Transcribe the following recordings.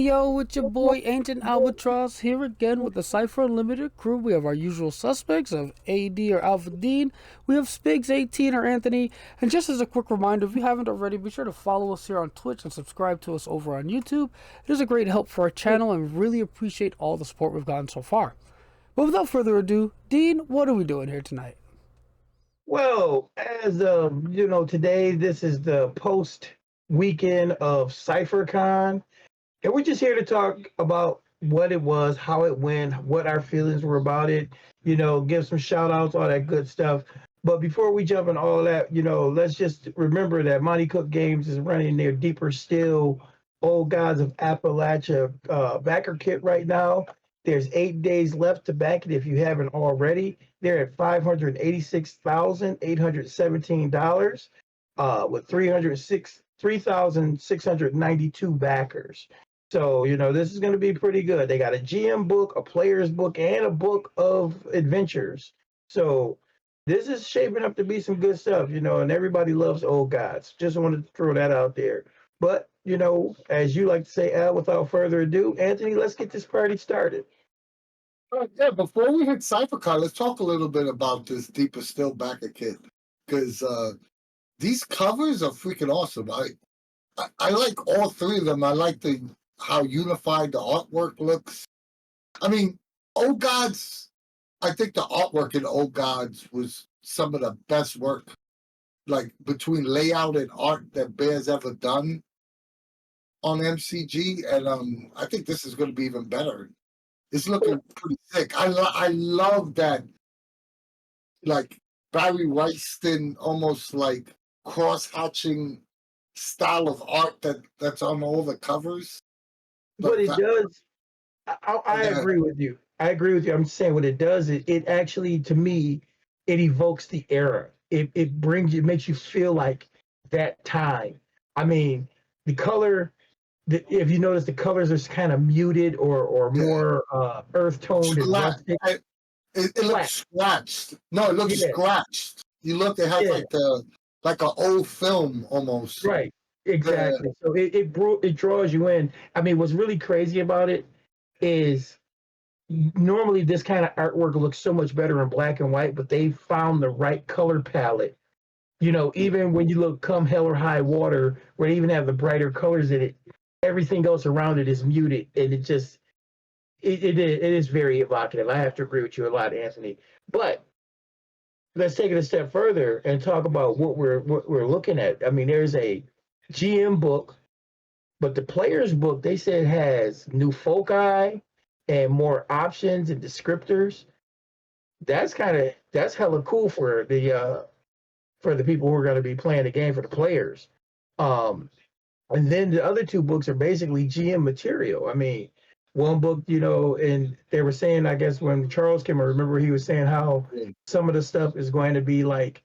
Yo, it's your boy Ancient Albatross here again with the Cypher Unlimited crew. We have our usual suspects of AD or Alpha Dean. We have Spiggs 18 or Anthony. And just as a quick reminder, if you haven't already, be sure to follow us here on Twitch and subscribe to us over on YouTube. It is a great help for our channel and really appreciate all the support we've gotten so far. But without further ado, Dean, what are we doing here tonight? Well, as of today, this is the post weekend of CypherCon. And we're just here to talk about what it was, how it went, what our feelings were about it, give some shout outs, all that good stuff. But before we jump in all of that, let's just remember that Monty Cook Games is running their Deeper Still Old Gods of Appalachia backer kit right now. There's 8 days left to back it if you haven't already. They're at $586,817 with 3,692 backers. So, this is going to be pretty good. They got a GM book, a player's book, and a book of adventures. So this is shaping up to be some good stuff, and everybody loves old gods. Just wanted to throw that out there. But, as you like to say, Al, without further ado, Anthony, let's get this party started. Yeah, before we hit CypherCon, let's talk a little bit about this Deeper Still backer kit. Because these covers are freaking awesome. I like all three of them. I like how unified the artwork looks. I mean, Old Gods, I think the artwork in Old Gods was some of the best work, like between layout and art that Bear's ever done on MCG. And I think this is going to be even better. It's looking pretty sick. I love that, like, Barry Wrightston, almost like cross-hatching style of art that's on all the covers. But it does. I agree with you. I'm just saying what it does is it actually, to me, it evokes the era. It makes you feel like that time. I mean, the color. If you notice, the colors are kind of muted or more earth toned and rustic. It looks scratched. No, it looks scratched. You look, it has like an old film almost. Right. Exactly. So it draws you in. I mean, what's really crazy about it is normally this kind of artwork looks so much better in black and white, but they found the right color palette. Even when you look Come Hell or High Water, where they even have the brighter colors in it, everything else around it is muted, and it is very evocative. I have to agree with you a lot, Anthony. But let's take it a step further and talk about what we're looking at. I mean, there's a GM book, but the player's book, they said, has new foci and more options and descriptors. That's hella cool for the people who are going to be playing the game, for the players. And then the other two books are basically GM material. I mean, one book, and they were saying, I guess when Charles came, I remember he was saying how some of the stuff is going to be like,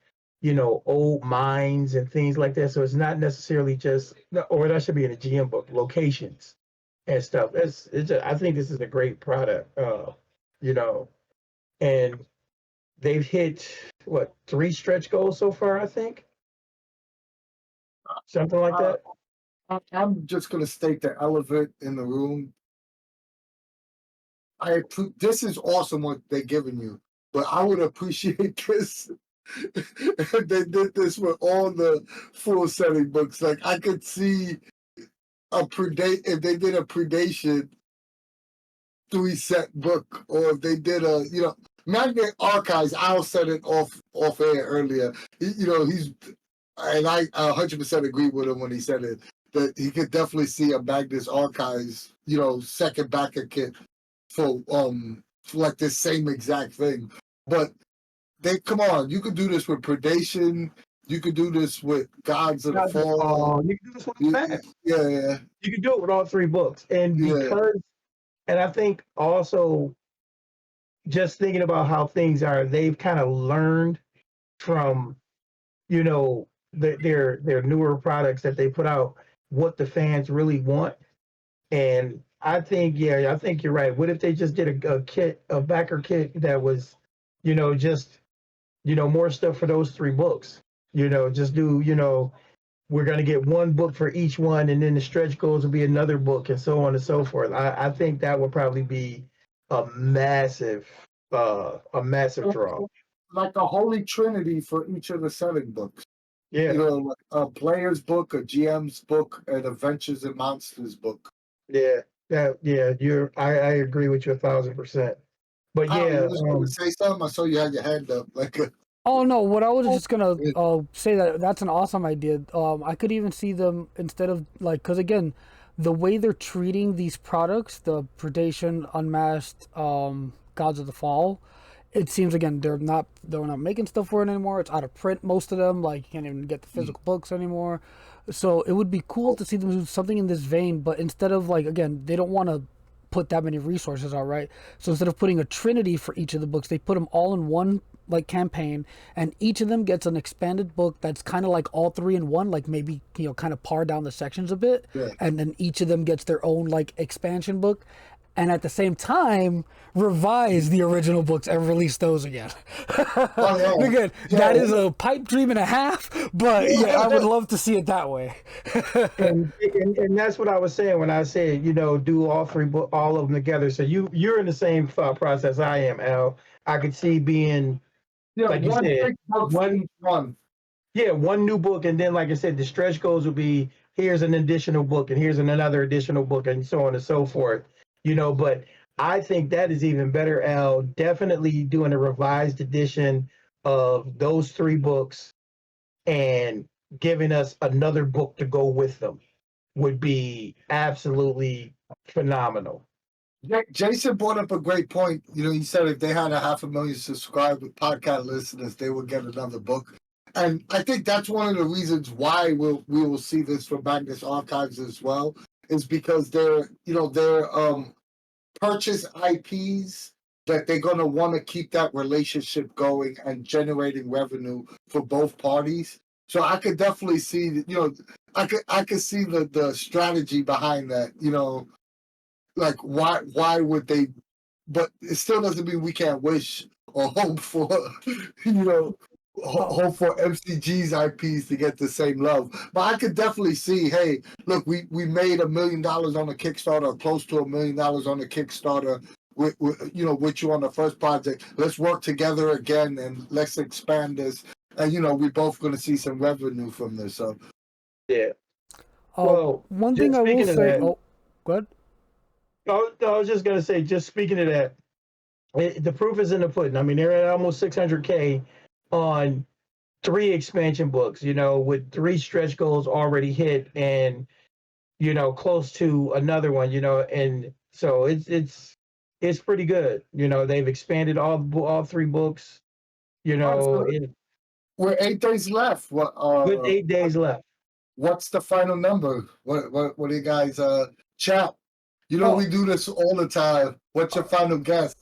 old mines and things like that. So it's not necessarily just, or that should be in a GM book, locations and stuff. I think this is a great product, and they've hit 3 stretch goals so far, I think. Something like that. I'm just going to state the elephant in the room. This is awesome what they're giving you, but I would appreciate this if they did this with all the full setting books. Like, I could see if they did a Predation 3-set book, or if they did a, Magnet Archives. Al said it off air earlier. And I 100% agree with him when he said it, that he could definitely see a Magnus Archives, second backer kit for like this same exact thing. But come on, you could do this with Predation. You could do this with Gods of the Fall. You can do this with Fast. Yeah. You can do it with all 3 books. And and I think also just thinking about how things are, they've kind of learned from, their newer products that they put out, what the fans really want. And I think you're right. What if they just did a backer kit that was, just, more stuff for those 3 books? Just do, we're going to get one book for each one, and then the stretch goals will be another book, and so on and so forth. I think that would probably be a massive draw. Like a holy trinity for each of the selling books. Yeah, You know, like a player's book, a GM's book, an Adventures and Monsters book. yeah, I agree with you 1,000%. But Kyle, you yeah, was going to say something? I saw you had your hand up. Like, Oh no, what I was just gonna say that that's an awesome idea. I could even see them instead of like, because again, the way they're treating these products, the Predation, Unmasked, Gods of the Fall, it seems again they're not making stuff for it anymore. It's out of print, most of them. Like you can't even get the physical books anymore. So it would be cool to see them do something in this vein, but instead of like again, they don't want to put that many resources out, right? So instead of putting a trinity for each of the books, they put them all in one like campaign, and each of them gets an expanded book that's kind of like all three in one, like maybe kind of par down the sections a bit, yeah. and then each of them gets their own like expansion book, and at the same time revise the original books and release those again. Oh, yeah. Again, that is a pipe dream and a half, but yeah, I would love to see it that way. and that's what I was saying when I said do all three all of them together. So you're in the same thought process I am, Al. I could see being like you one said, big book for each one. Yeah, one new book, and then like I said, the stretch goals will be here's an additional book, and here's another additional book, and so on and so forth. But I think that is even better, Al. Definitely doing a revised edition of those three books and giving us another book to go with them would be absolutely phenomenal. Jason brought up a great point. He said if they had 500,000 subscribed podcast listeners, they would get another book. And I think that's one of the reasons why we will see this from Magnus Archives as well, is because they're purchase IPs that they're going to want to keep that relationship going and generating revenue for both parties. So I could definitely see, I could see the strategy behind that. Like why would they? But it still doesn't mean we can't wish or hope for hope for MCG's IPs to get the same love. But I could definitely see, hey, look, we made $1 million on a Kickstarter, or close to $1 million on a Kickstarter with you on the first project. Let's work together again and let's expand this. And we're both going to see some revenue from this. So yeah. Well, one thing I will speaking of say. that, Oh, go ahead. I was just gonna say, just speaking of that, the proof is in the pudding. I mean, they're at almost 600K on 3 expansion books, with 3 stretch goals already hit, and close to another one, and so it's pretty good. They've expanded all 3 books. We're 8 days left. With 8 days left. What's the final number? What do you guys chat? We do this all the time. What's your final guess?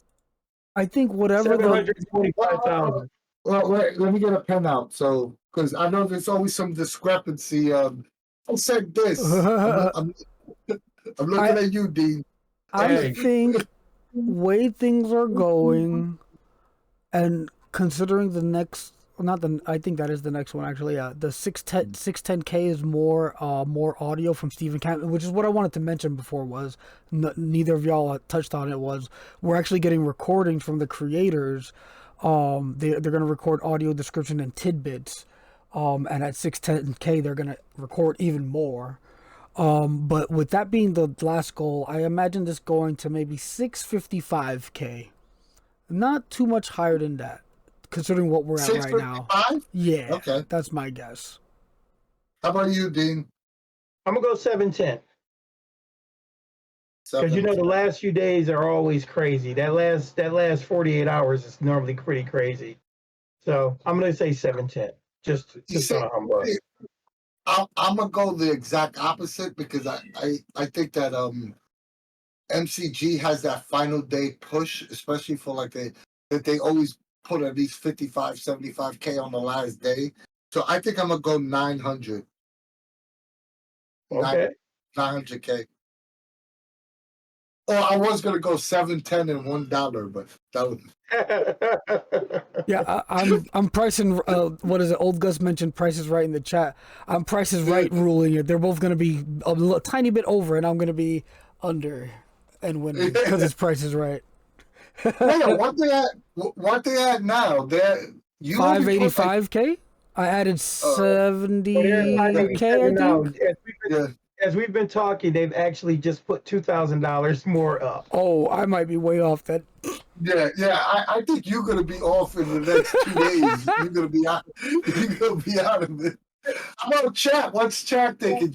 I think whatever 725,000. Well, wait, let me get a pen out. So, because I know there's always some discrepancy. I said this. I'm looking at you, Dean. I think way things are going, and considering the next, I think that is the next one actually. The 610K is more audio from Stephen Campbell, which is what I wanted to mention before. Was neither of y'all touched on it. Was we're actually getting recordings from the creators. They're gonna record audio description and tidbits. And at 610K they're gonna record even more. But with that being the last goal, I imagine this going to maybe 655K. Not too much higher than that, considering what we're at right now. 655? Yeah, okay, that's my guess. How about you, Dean? I'm gonna go 710. Because the last few days are always crazy. That last 48 hours is normally pretty crazy. So I'm gonna say 710. Just on a humbug. I'm gonna go the exact opposite, because I think that MCG has that final day push, especially for like they always put at least 55, 75K on the last day. So I think I'm gonna go 900. Okay. 900K. Oh, I was gonna go $7.10 and $1, but that was Yeah, I'm pricing. What is it? Old Gus mentioned Price is Right in the chat. I'm Price is Right ruling it. They're both gonna be tiny bit over, and I'm gonna be under and winning because it's Price is Right. yeah. What they at now? You only put like 585K. I added They're at 70K. I 587 now. think. yeah. As we've been talking, they've actually just put $2,000 more up. Oh, I might be way off that. Yeah. I think you're gonna be off in the next 2 days. You're gonna be out. You're gonna be out of it. How about chat? What's chat thinking?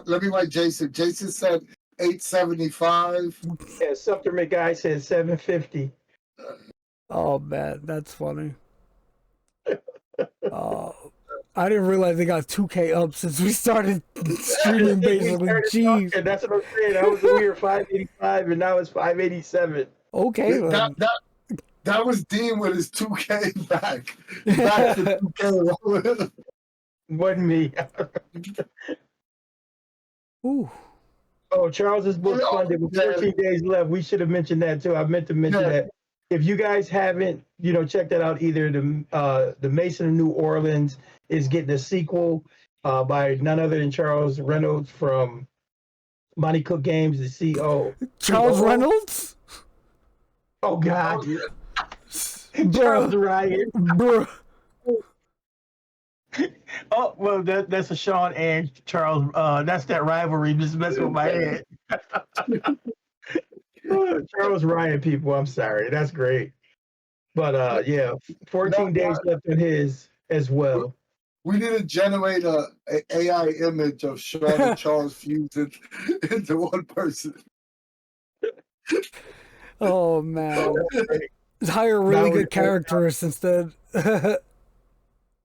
Let me write Jason. Jason said 875. Yeah, Sumter McGuy said 750. Oh man, that's funny. I didn't realize they got 2K up since we started streaming. Basically, jeez. And that's what I'm saying. That was weird. 585, and now it's 587. Okay, then. That was Dean with his 2K back. Back to 2K. Wasn't me. Ooh. Oh, Charles's book funded with 14 days left. We should have mentioned that too. I meant to mention that. If you guys haven't, check that out. Either the Mason of New Orleans is getting a sequel by none other than Charles Reynolds from Monty Cook Games, the CEO. Charles Reynolds? Oh God, Bruh. Charles Ryan. Bruh. Oh well, that's a Sean and Charles. That's that rivalry just messing with my head. Charles Ryan, people. I'm sorry. That's great. But yeah, 14 days left in his as well. We need to generate a AI image of Sean and Charles fused into one person. Oh man. Hire really good characters instead.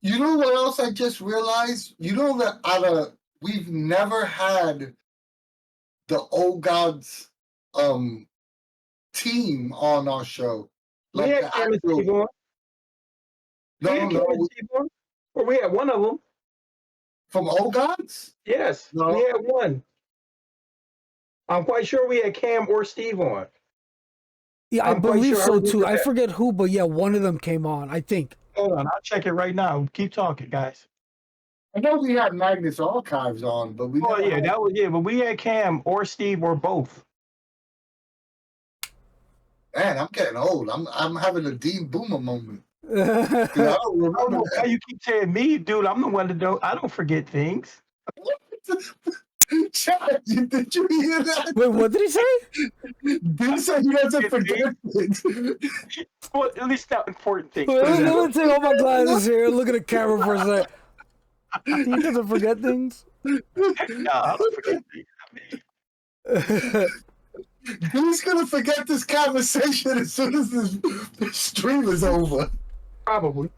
You know what else I just realized? You know that we've never had the Old Gods team on our show. We had Cam and Steve on. Or we had one of them. From Old Gods? Yes, no. We had one. I'm quite sure we had Cam or Steve on. Yeah, I believe so too. I forget who, but yeah, one of them came on, I think. Hold on, I'll check it right now. Keep talking, guys. I know we had Magnus Archives on, but we. Oh yeah, but we had Cam or Steve or both. Man, I'm getting old. I'm having a Dean Boomer moment. I don't remember how you keep saying me, dude. I'm the one that I don't forget things. Chad, did you hear that? Wait, what did he say? Dean said he doesn't forget things. Well, at least not important things. Let me take all my glasses here. Look at the camera for a sec. He doesn't forget things. No, I don't forget things. He's gonna forget this conversation as soon as this stream is over. Probably.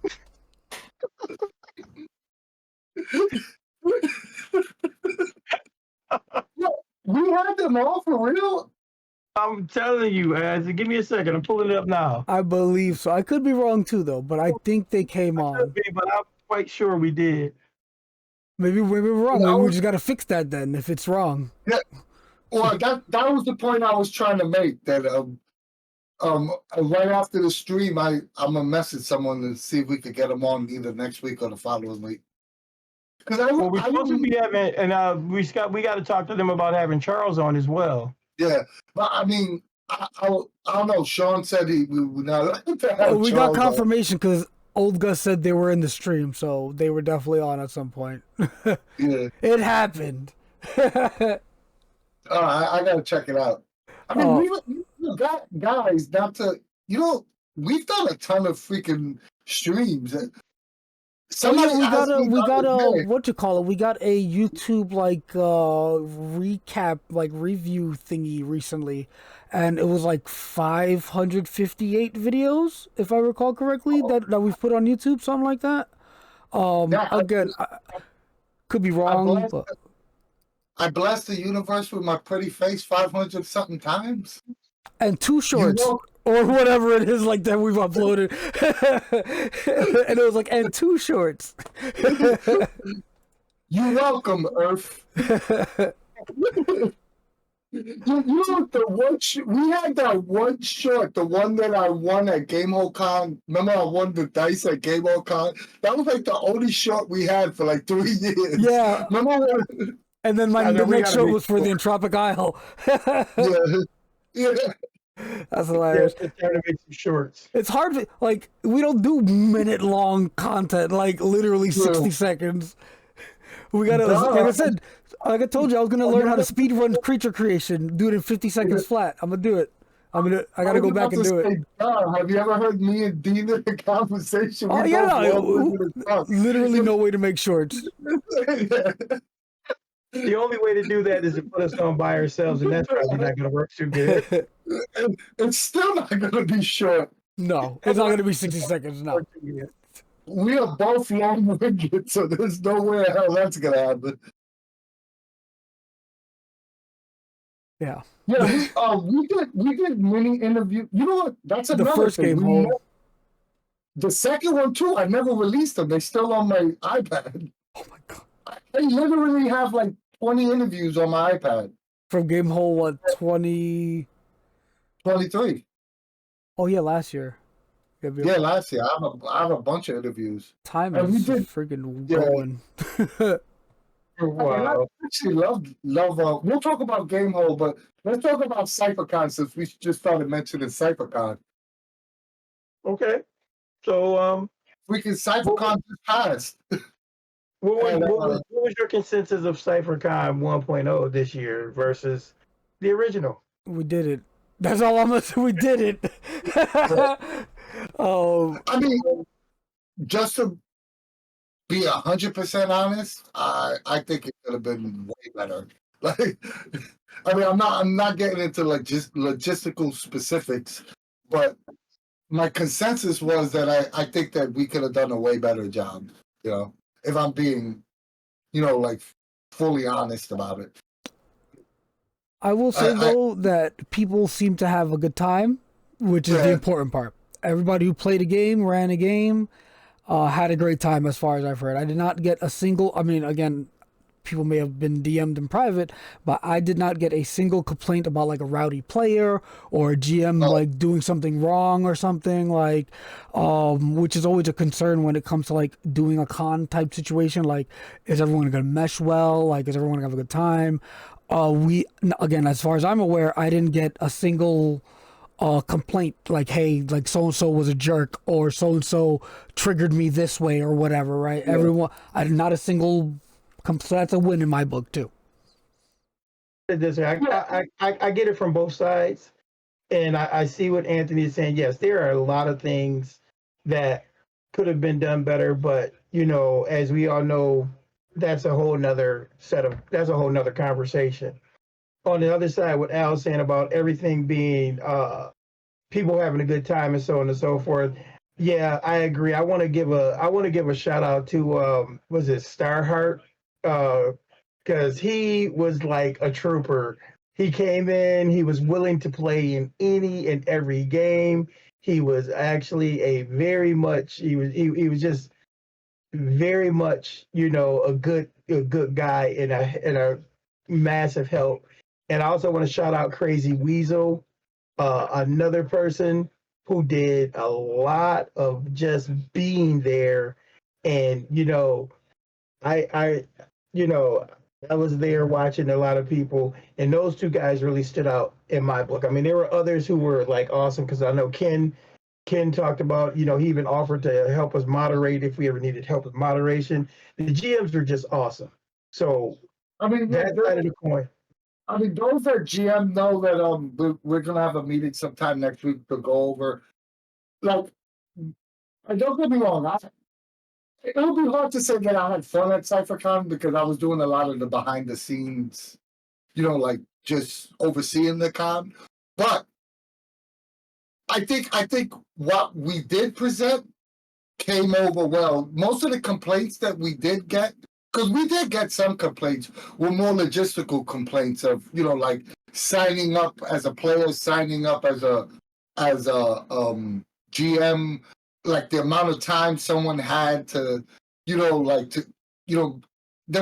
We had them all for real? I'm telling you, give me a second. I'm pulling it up now. I believe so. I could be wrong too, though, but I think they came on. But I'm quite sure we did. Maybe we're wrong. Maybe we just got to fix that then if it's wrong. Yeah. Well, that was the point I was trying to make. That right after the stream, I'm gonna message someone to see if we could get them on either next week or the following week. Because we're supposed to be having, and we got to talk to them about having Charles on as well. Yeah, but I mean, I don't know. Sean said we not. We got confirmation because Old Gus said they were in the stream, so they were definitely on at some point. Yeah, it happened. I gotta check it out. I mean, we got guys not to. We've done a ton of freaking streams. Somebody we got a what you call it? We got a YouTube recap review thingy recently, and it was 558 videos, if I recall correctly, that we've put on YouTube, something like that. Again, I could be wrong, but I blessed the universe with my pretty face 500 something times, and 2 shorts. Or whatever it is that we've uploaded. And it was and 2 shorts. You're welcome, Earth. You know what? We had that one short, the one that I won at GameHoCon. Remember, I won the dice at GameHoCon. That was like the only short we had for like 3 years. Yeah. Remember when? And then I know the we next gotta show make was for the Entropic Isle. Yeah, yeah. That's yeah, hilarious. it's time to make some shorts. It's hard to, like, we don't do minute long content, like literally 60 seconds. We gotta, like I said, like I told you, I was gonna learn how to speed run creature creation, do it in 50 seconds flat. I'm gonna do it. I gotta go back and do it. Have you ever heard me and Dean in a conversation? Oh We yeah, both love no, listening to talk. literally no way to make shorts. The only way to do that is to put us on by ourselves, and that's probably not going to work too good. It's still not going to be short. No, it's not gonna be 60 seconds. No. We are both long-winded, so there's no way the hell that's going to happen. Yeah. Yeah, we did mini interview. You know what? That's another The first thing. game hole. The second one too. I never released them. They're still on my iPad. Oh my god. I literally have like 20 interviews on my iPad. From game hole, what, 20? 23. Oh yeah, last year. Yeah, last year I have a bunch of interviews. Time And we is did- freaking yeah. going. Wow. I actually love. We'll talk about Game Hole, but let's talk about CypherCon since we just started mentioning CypherCon. Okay. So, We can CypherCon just passed. what was your consensus of CypherCon 1.0 this year versus the original? We did it. That's all I'm gonna say. We did it. I mean, just to be 100% honest, I think it could have been way better. Like, I mean, I'm not getting into like just logistical specifics, but my consensus was that I think that we could have done a way better job. You know, if I'm being, like fully honest about it. I will say though that people seem to have a good time, which is the important part. Everybody who played a game, ran a game, had a great time as far as I've heard. I did not get a single, I mean, again, people may have been DM'd in private, but I did not get a single complaint about like a rowdy player or a GM like doing something wrong or something, like, which is always a concern when it comes to like doing a con type situation. Like, is everyone going to mesh well? Like, is everyone going to have a good time? Again, as far as I'm aware, I didn't get a single complaint like, hey, like so and so was a jerk or so and so triggered me this way or whatever, right? Yeah. Everyone, not a single. So that's a win in my book too. I get it from both sides, and I see what Anthony is saying. Yes, there are a lot of things that could have been done better, but as we all know, that's a whole nother conversation. On the other side, what Al's saying about everything being people having a good time and so on and so forth. Yeah, I agree. I want to give a shout out to was it Starheart? Because he was like a trooper. He came in, he was willing to play in any and every game. He was actually he was just very much, a good guy and a massive help. And I also want to shout out Crazy Weasel, another person who did a lot of just being there. And, I was there watching a lot of people, and those two guys really stood out in my book. I mean, there were others who were like awesome because I know Ken talked about, he even offered to help us moderate if we ever needed help with moderation. The GMs were just awesome. So, I mean, that side of the coin. I mean, those that GM know that we're gonna have a meeting sometime next week to go over. Like, don't get me wrong, it would be hard to say that I had fun at CypherCon because I was doing a lot of the behind the scenes, like just overseeing the con. But I think what we did present came over well. Most of the complaints that we did get, because we did get some complaints, were more logistical complaints of, like signing up as a player, signing up as a GM, like the amount of time someone had to, there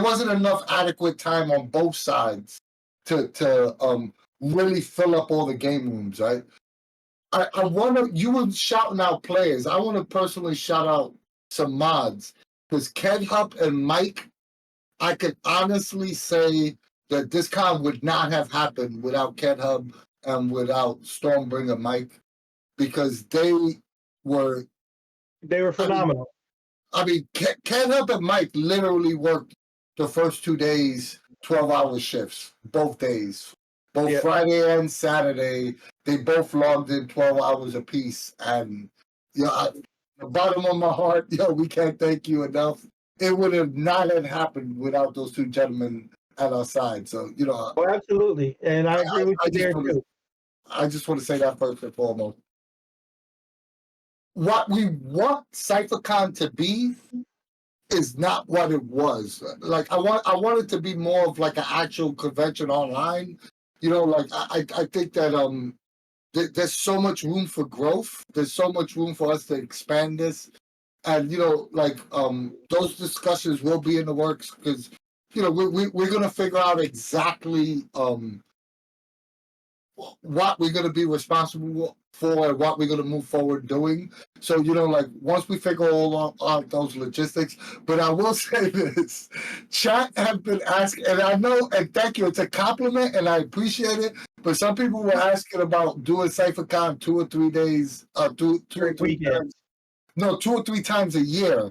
wasn't enough adequate time on both sides to really fill up all the game rooms, right? I want to. You were shouting out players. I want to personally shout out some mods because Ken Hupp and Mike. I could honestly say that this con would not have happened without Ken Hub and without Stormbringer Mike because were They were phenomenal. I mean, Ken Hub and Mike literally worked the first 2 days 12-hour shifts, both days, both Friday and Saturday. They both logged in 12 hours apiece, and the bottom of my heart, we can't thank you enough. It would have not have happened without those two gentlemen at our side. So, Oh, absolutely. And I agree with you there too. I just want to say that first and foremost. What we want CypherCon to be is not what it was. Like I want it to be more of like an actual convention online. I think that there's so much room for growth. There's so much room for us to expand this. And those discussions will be in the works because we're gonna figure out exactly what we're gonna be responsible for and what we're gonna move forward doing. So once we figure all out those logistics, but I will say this: chat have been asking, and I know, and thank you, it's a compliment, and I appreciate it. But some people were asking about doing CypherCon 2 or 3 days, two or three times. No, 2 or 3 times a year.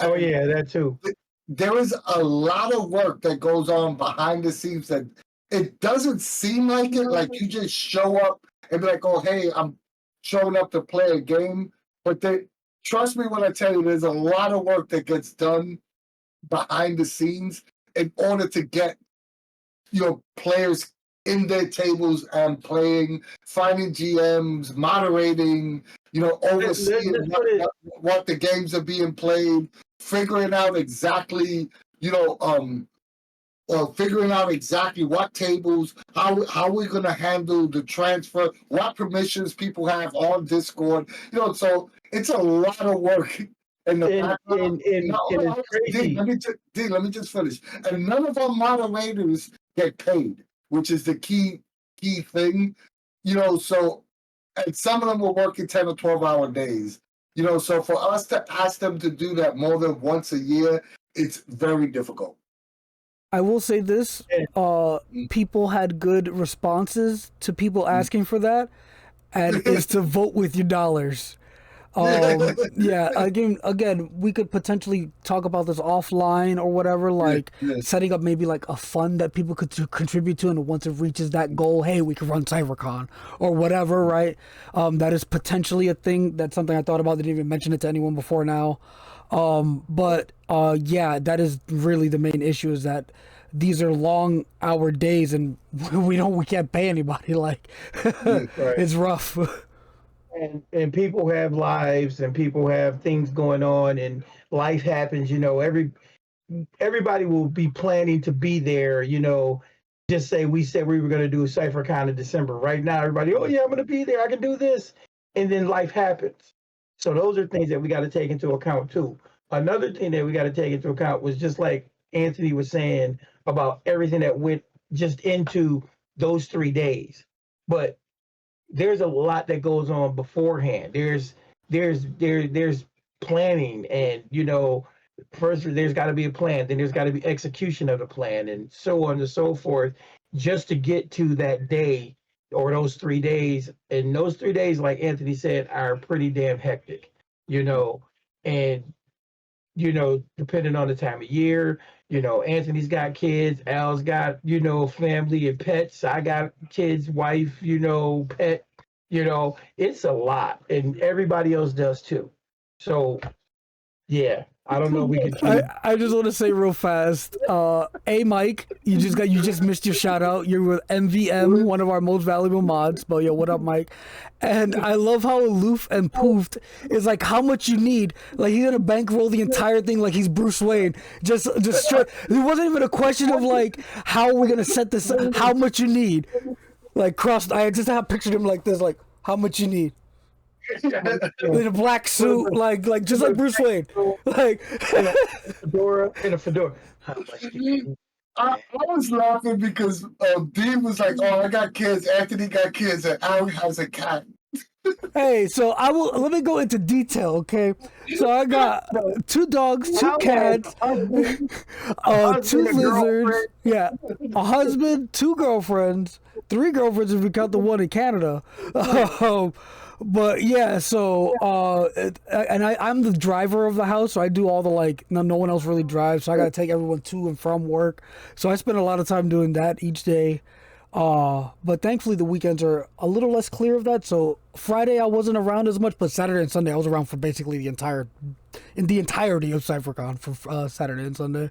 Oh, yeah, that too. There is a lot of work that goes on behind the scenes that it doesn't seem like it. Like you just show up and be like, oh, hey, I'm showing up to play a game. But trust me when I tell you, there's a lot of work that gets done behind the scenes in order to get players in their tables and playing, finding GMs, moderating, overseeing what the games are being played, figuring out exactly, figuring out exactly what tables, how we're going to handle the transfer, what permissions people have on Discord. So it's a lot of work. And it's crazy. Let me just finish. And none of our moderators get paid, which is the key thing. So and some of them were working 10 or 12-hour days. So for us to ask them to do that more than once a year, it's very difficult. I will say this: people had good responses to people asking for that, and is to vote with your dollars. Yeah, again, we could potentially talk about this offline or whatever, like setting up maybe like a fund that people could contribute to, and once it reaches that goal, hey, we could run CypherCon or whatever, right? That is potentially a thing. That's something I thought about. Didn't even mention it to anyone before now. But yeah, that is really the main issue, is that these are long hour days and we can't pay anybody. Like it's rough. And people have lives and people have things going on and life happens, everybody will be planning to be there, just say we said we were going to do a CypherCon in December. Right now, everybody, oh yeah, I'm going to be there. I can do this. And then life happens. So those are things that we got to take into account too. Another thing that we got to take into account was just like Anthony was saying about everything that went just into those 3 days. But there's a lot that goes on beforehand. There's planning, and first there's got to be a plan, then there's got to be execution of the plan, and so on and so forth, just to get to that day or those 3 days. And those 3 days, like Anthony said, are pretty damn hectic, and depending on the time of year, Anthony's got kids, Al's got, family and pets. I got kids, wife, pet, it's a lot, and everybody else does too. So yeah, I don't know if we can. I just want to say real fast, hey Mike, you just missed your shout out. You're with MVM, one of our most valuable mods. But yo, what up, Mike? And I love how aloof and poofed is like how much you need. Like he's gonna bankroll the entire thing like he's Bruce Wayne. Just straight. It wasn't even a question of like how are we gonna set this up, how much you need. Like crossed. I just have pictured him like this, like how much you need. In a black suit, like just like Bruce Wayne, like in a fedora. How much do you need? I was laughing because Dean was like, "Oh, I got kids. Anthony got kids, and Aaron has a cat." Hey, so let me go into detail, okay? So I got No, 2 dogs, 2 Al has cats, a husband, 2 a lizards, girlfriend. yeah, a husband, 2 girlfriends, 3 girlfriends if we count the one in Canada. But yeah, so and I'm the driver of the house, so I do all the no one else really drives, so I gotta take everyone to and from work. So I spend a lot of time doing that each day. But thankfully the weekends are a little less clear of that. So Friday I wasn't around as much, but Saturday and Sunday I was around for basically the entirety of CypherCon for Saturday and Sunday.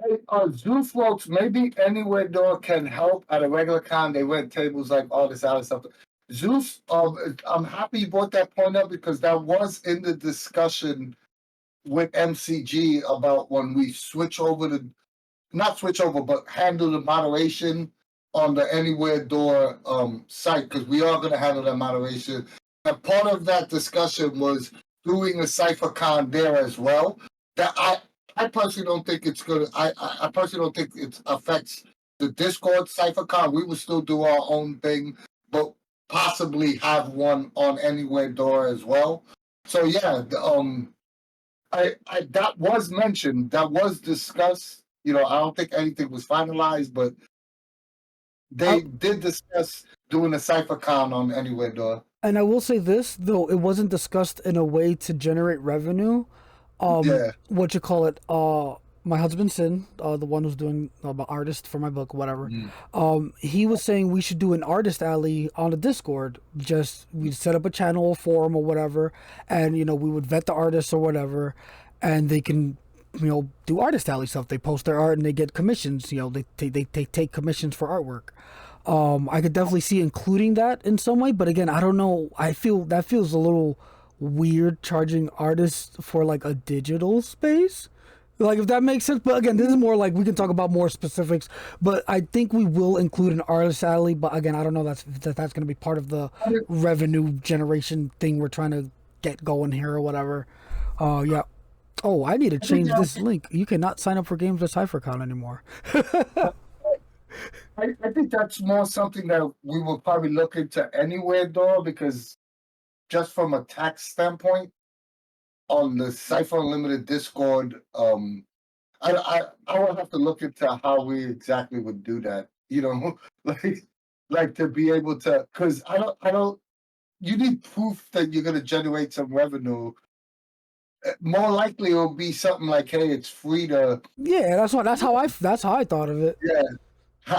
Hey, Zoo folks, maybe Anywhere Door can help at a regular con. They rent tables like all this other stuff. Zeus, I'm happy you brought that point up because that was in the discussion with MCG about when we switch over to not switch over, but handle the moderation on the Anywhere Door site because we are going to handle that moderation. And part of that discussion was doing a CypherCon there as well. That I personally don't think it's good. I personally don't think it affects the Discord CypherCon. We will still do our own thing, but possibly have one on Anywhere Door as well. So yeah, I that was mentioned, that was discussed. You know, I don't think anything was finalized, but they did discuss doing a CypherCon on Anywhere Door. And I will say this, though it wasn't discussed in a way to generate revenue. Yeah. What you call it? My husband Sin, the one who's doing the artist for my book, whatever. He was saying we should do an artist alley on the Discord. Just we'd set up a channel or forum or whatever, and we would vet the artists or whatever, and they can do artist alley stuff. They post their art and they get commissions. They take commissions for artwork. I could definitely see including that in some way, but again, I don't know. I feel that feels a little weird charging artists for like a digital space. Like if that makes sense. But again, this is more like we can talk about more specifics. But I think we will include an artist alley. But again, I don't know that's going to be part of the revenue generation thing we're trying to get going here or whatever. Yeah. Oh, I need to change this link. You cannot sign up for games at CypherCon anymore. I think that's more something that we will probably look into Anywhere Door because just from a tax standpoint, on the Cypher Unlimited Discord, I will have to look into how we exactly would do that. You know, like to be able to, because I don't. You need proof that you're going to generate some revenue. More likely, it'll be something like, "Hey, it's free to." Yeah, that's how I thought of it. Yeah,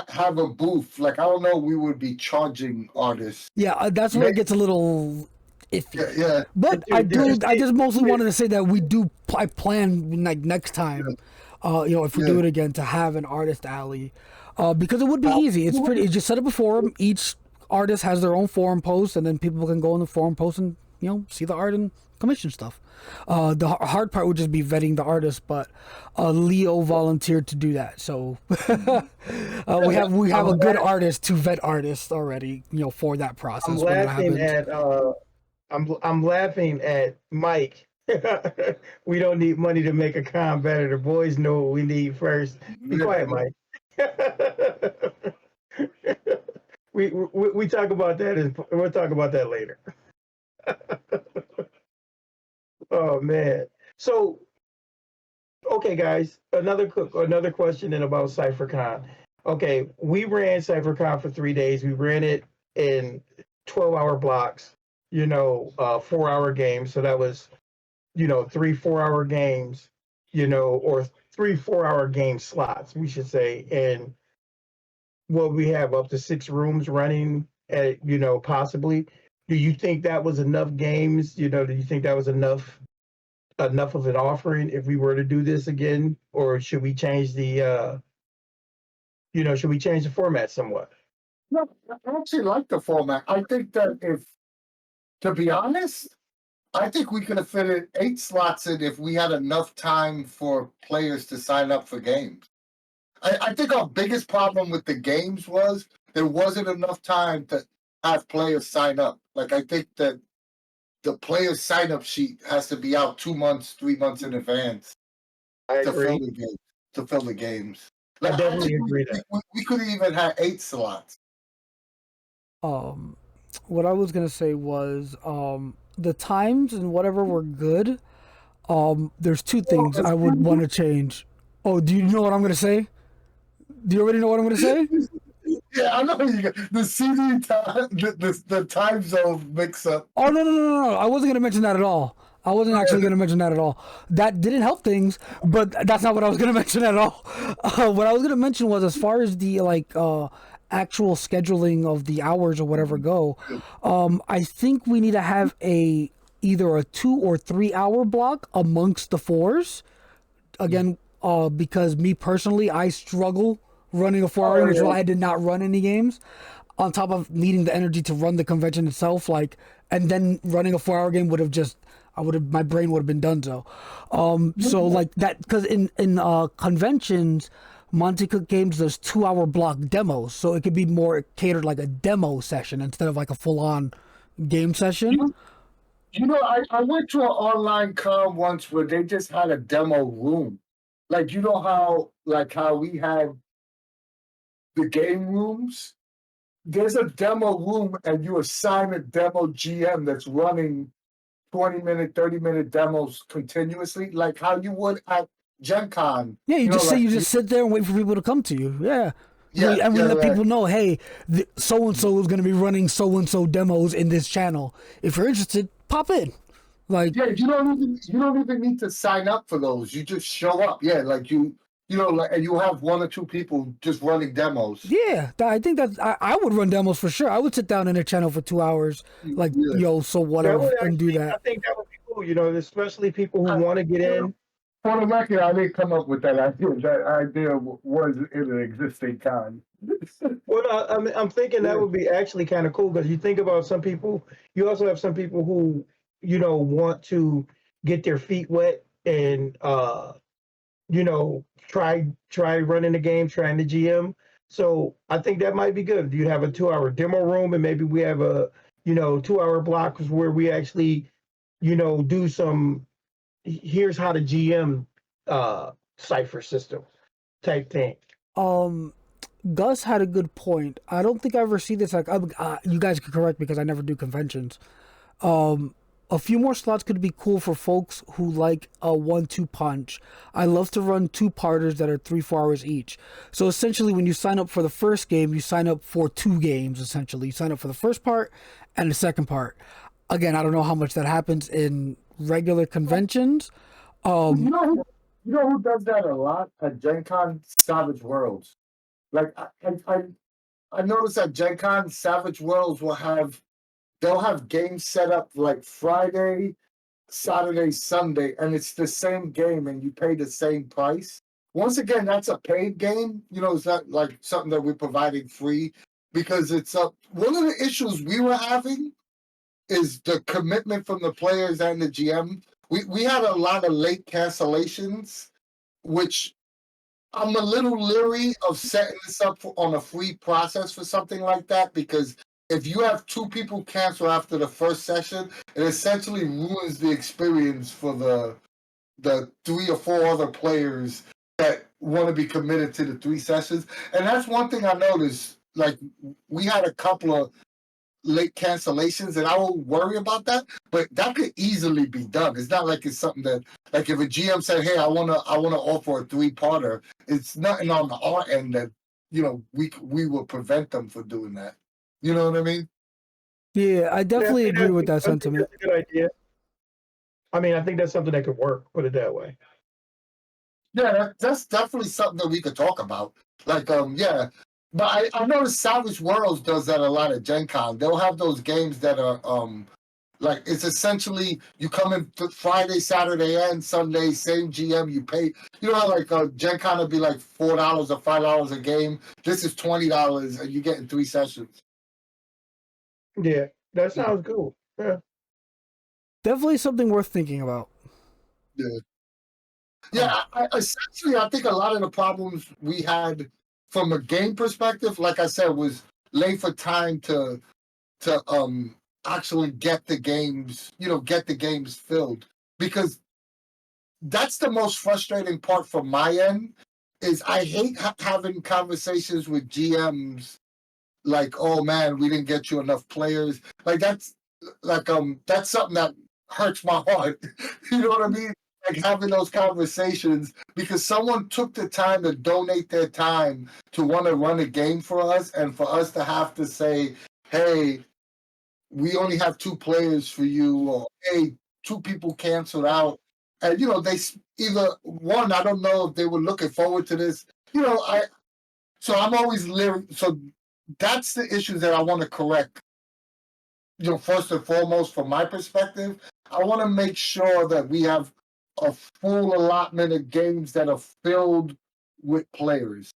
have a booth. Like I don't know, we would be charging artists. Yeah, that's where it gets a little iffy. Yeah. But I just mostly wanted to say that we do. I plan like next time, if we do it again, to have an artist alley, because it would be easy. It's pretty. You just set up a forum. Each artist has their own forum post, and then people can go in the forum post and see the art and commission stuff. The hard part would just be vetting the artist, but Leo volunteered to do that, so we have a good artist to vet artists already. For that process. I'm laughing at Mike. We don't need money to make a con better. The boys know what we need first. Be quiet, Mike. we talk about that. We'll talk about that later. Oh man. So, okay, guys. Another question then about CypherCon. Okay, we ran CypherCon for 3 days. We ran it in 12-hour blocks. 4-hour games. So that was 3 4-hour games. Or 3 4-hour game slots, we should say. And what we have up to 6 rooms running at possibly. Do you think that was enough games? Do you think that was enough of an offering if we were to do this again, or should we change the format somewhat? No, I actually like the format. I think that to be honest, I think we could have fitted 8 slots in if we had enough time for players to sign up for games. I think our biggest problem with the games was there wasn't enough time to have players sign up. Like I think that the player sign up sheet has to be out 2 months, 3 months in advance I to agree. fill the games. Like, I I think definitely agree that. we could have even had 8 slots. What I was gonna say was the times and whatever were good. There's two things I would want to change. Oh, do you know what I'm gonna say? Do you already know what I'm gonna say? Yeah, I know you got the CD time, the time zone mix up. Oh no! I wasn't gonna mention that at all. I wasn't actually gonna mention that at all. That didn't help things, but that's not what I was gonna mention at all. What I was gonna mention was as far as the actual scheduling of the hours or whatever go. I think we need to have either a 2 or 3 hour block amongst the fours. Again, because me personally, I struggle running a 4 hour game, which is why I did not run any games. On top of needing the energy to run the convention itself, and then running a 4 hour game would have just, my brain would have been done so. So like that, because in conventions, Monte Cook Games does 2 hour block demos, so it could be more catered like a demo session instead of like a full on game session. I went to an online con once where they just had a demo room. Like, how we had the game rooms. There's a demo room, and you assign a demo GM that's running 20-minute, 30-minute demos continuously, like how you would at Gen Con. Yeah, you just like, sit there and wait for people to come to you. Yeah. yeah, And we yeah, let right. people know, hey, so and so is going to be running so and so demos in this channel. If you're interested, pop in. Like, Yeah, you don't even need to sign up for those. You just show up. Yeah, like and you have 1 or 2 people just running demos. yeah, I think that I would run demos for sure. I would sit down in a channel for 2 hours, like, Yeah. yo, so That whatever, would and do actually, I that. think that would be cool. You know, especially people who want to get in. For the record, I didn't come up with that idea. That idea was in an existing con. Well, no, I'm thinking that would be actually kind of cool because you think about some people. You also have some people who, want to get their feet wet and try running the game, trying the GM. So I think that might be good. You'd have a 2 hour demo room, and maybe we have a 2 hour blocks where we actually do some. Here's how to GM Cypher system type thing. Gus had a good point. I don't think I ever see this. Like, you guys can correct me because I never do conventions. A few more slots could be cool for folks who like a 1-2 punch. I love to run 2-parters that are 3-4 hours each. So essentially, when you sign up for the first game, you sign up for 2 games. Essentially, you sign up for the first part and the second part. Again, I don't know how much that happens in regular conventions. You know who does that a lot at Gen Con? Savage Worlds. Like I noticed at Gen Con, Savage Worlds they'll have games set up like Friday, Saturday, Sunday, and it's the same game and you pay the same price. Once again, that's a paid game. It's not like something that we're providing free because it's one of the issues we were having is the commitment from the players and the GM. We had a lot of late cancellations, which I'm a little leery of setting this up on a free process for something like that because if you have 2 people cancel after the first session, it essentially ruins the experience for the 3 or 4 other players that want to be committed to the 3 sessions. And that's one thing I noticed. Like, we had a couple of late cancellations, and I won't worry about that. But that could easily be done. It's not like it's something that, like, if a GM said, "Hey, I wanna offer a 3-parter," it's nothing on our end that we will prevent them from doing that. You know what I mean? Yeah, I definitely agree with that I think sentiment. that's a good idea. I mean, I think that's something that could work. Put it that way. Yeah, that's definitely something that we could talk about. Like, yeah. But I noticed Savage Worlds does that a lot at Gen Con. They'll have those games that are like it's essentially you come in Friday, Saturday, and Sunday, same GM. You pay. You know how like Gen Con would be like $4 or $5 a game. This is $20, and you get in 3 sessions. Yeah, that sounds cool. Yeah. Definitely something worth thinking about. Yeah. Yeah, essentially, I think a lot of the problems we had from a game perspective, like I said, was late for time to actually get the games, filled. Because that's the most frustrating part from my end is I hate having conversations with GMs like, oh man, we didn't get you enough players. Like that's something that hurts my heart. You know what I mean? Like having those conversations because someone took the time to donate their time to want to run a game for us, and for us to have to say, hey, we only have 2 players for you, or hey, 2 people canceled out. And they either one, I don't know if they were looking forward to this. So I'm always so that's the issues that I want to correct. First and foremost, from my perspective, I want to make sure that we have a full allotment of games that are filled with players.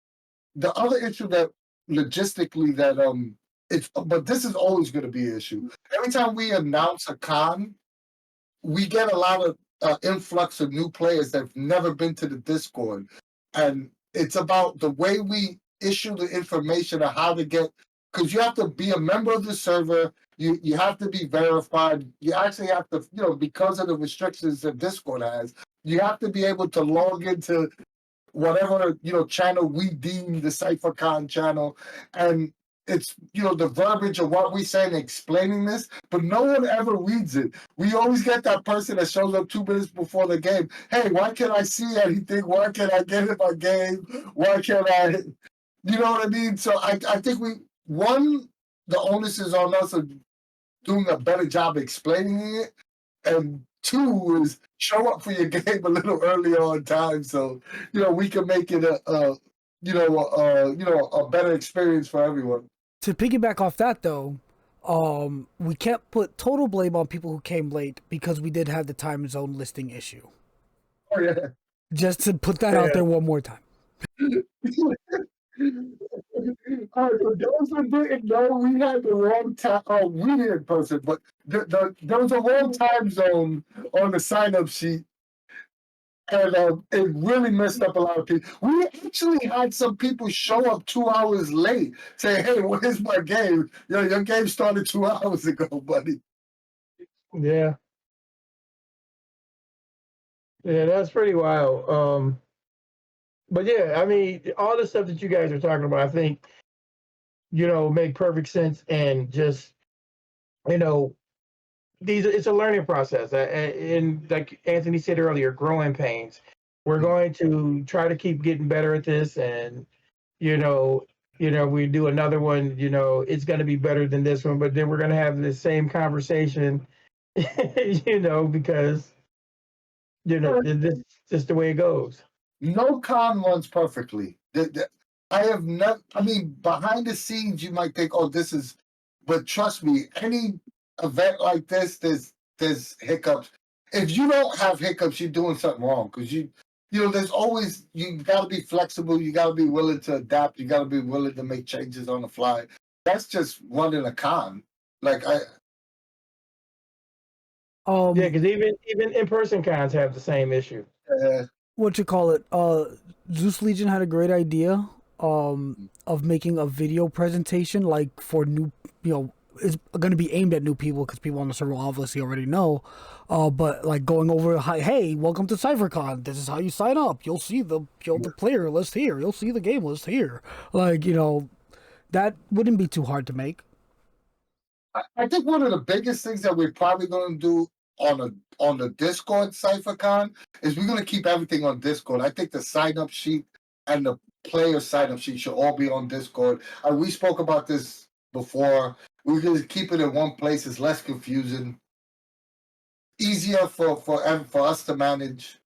The other issue that logistically that but this is always going to be an issue. Every time we announce a con, we get a lot of influx of new players that've never been to the Discord, and it's about the way we issue the information on how to get. Because you have to be a member of the server, you have to be verified. You actually have to, because of the restrictions that Discord has, you have to be able to log into whatever channel we deem the CypherCon channel, and it's the verbiage of what we say and explaining this, but no one ever reads it. We always get that person that shows up 2 minutes before the game. Hey, why can't I see anything? Why can't I get in my game? Why can't I? You know what I mean? So I think the onus is on us of doing a better job explaining it, and 2 is show up for your game a little earlier on time, so we can make it a better experience for everyone. To piggyback off that, though, we can't put total blame on people who came late because we did have the time zone listing issue. Oh yeah. Just to put that out there one more time. All right, for those who didn't know, we had the wrong time. Oh, we didn't post it, but there was a wrong time zone on the sign-up sheet, and it really messed up a lot of people. We actually had some people show up 2 hours late, saying, "Hey, where's my game? Your game started 2 hours ago, buddy." Yeah. Yeah, that's pretty wild. But yeah, I mean, all the stuff that you guys are talking about, I think, make perfect sense, and just, it's a learning process. And like Anthony said earlier, growing pains. We're going to try to keep getting better at this, and we do another one, it's going to be better than this one, but then we're going to have the same conversation, because this is just the way it goes. No con runs perfectly. I have not. I mean, behind the scenes, you might think, "Oh, this is," but trust me, any event like this, there's hiccups. If you don't have hiccups, you're doing something wrong. Because there's always, you got to be flexible. You got to be willing to adapt. You got to be willing to make changes on the fly. That's just running a con. Like yeah, because even in-person cons have the same issue. What you call it? Zeus Legion had a great idea of making a video presentation, like for new, it's going to be aimed at new people because people on the server obviously already know. But like going over, hey, welcome to CypherCon. This is how you sign up. You'll see the player list here. You'll see the game list here. Like that wouldn't be too hard to make. I think one of the biggest things that we're probably going to do on the Discord CypherCon is we're going to keep everything on Discord. I think the sign-up sheet and the player sign-up sheet should all be on Discord. We spoke about this before. We're going to keep it in one place. It's less confusing, easier for us to manage.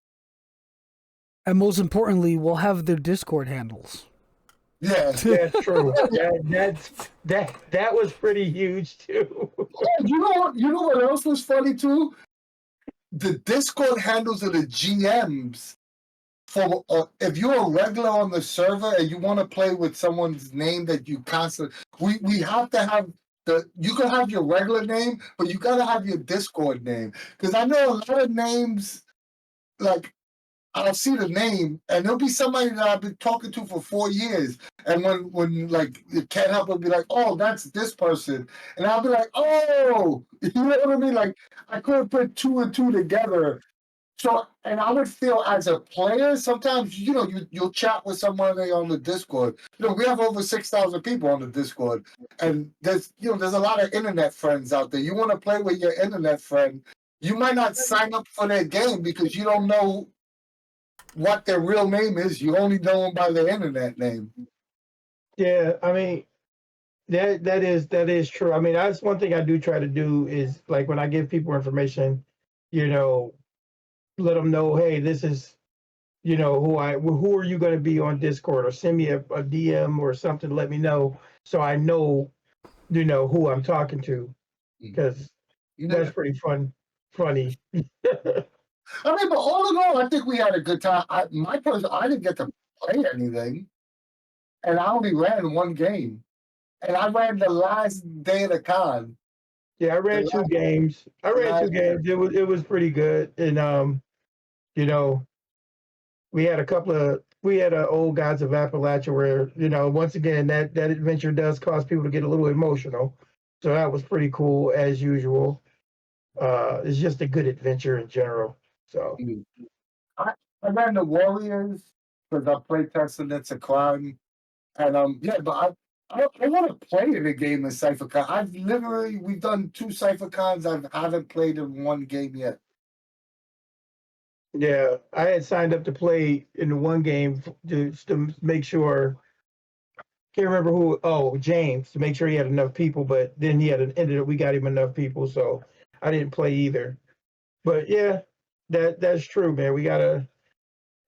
And most importantly, we'll have their Discord handles. Yeah, that's true. That was pretty huge too. You know what else was funny too? The Discord handles of the GMs. For if you're a regular on the server and you want to play with someone's name that you constantly, we have to have you can have your regular name, but you gotta have your Discord name. Because I know a lot of names, like I'll see the name, and there'll be somebody that I've been talking to for 4 years. And when like it can't help but be like, oh, that's this person. And I'll be like, oh, you know what I mean? Like I couldn't put 2 and 2 together. So, and I would feel as a player, sometimes, you'll chat with somebody on the Discord. We have over 6,000 people on the Discord. And there's a lot of internet friends out there. You want to play with your internet friend. You might not sign up for their game because you don't know what their real name is. You only know them by their internet name. Yeah, I mean, that is true. I mean, that's one thing I do try to do is like when I give people information, let them know, hey, this is, who are you going to be on Discord, or send me a DM or something to let me know so I know, who I'm talking to, because that's pretty funny. I mean, but all in all, I think we had a good time. I didn't get to play anything, and I only ran one game, and I ran the last day of the con. Yeah, I ran two games. It was pretty good, and we had old gods of Appalachia where once again that adventure does cause people to get a little emotional, so that was pretty cool as usual. It's just a good adventure in general. So I ran the Warriors because I played testing it's a crime, and but I want to play in a game of CypherCon. We've done 2 CypherCons. I haven't played in one game yet. yeah, I had signed up to play in the one game to make sure. Can't remember who. Oh, James, to make sure he had enough people, but then ended up we got him enough people, so I didn't play either. But yeah, that's true, man. We gotta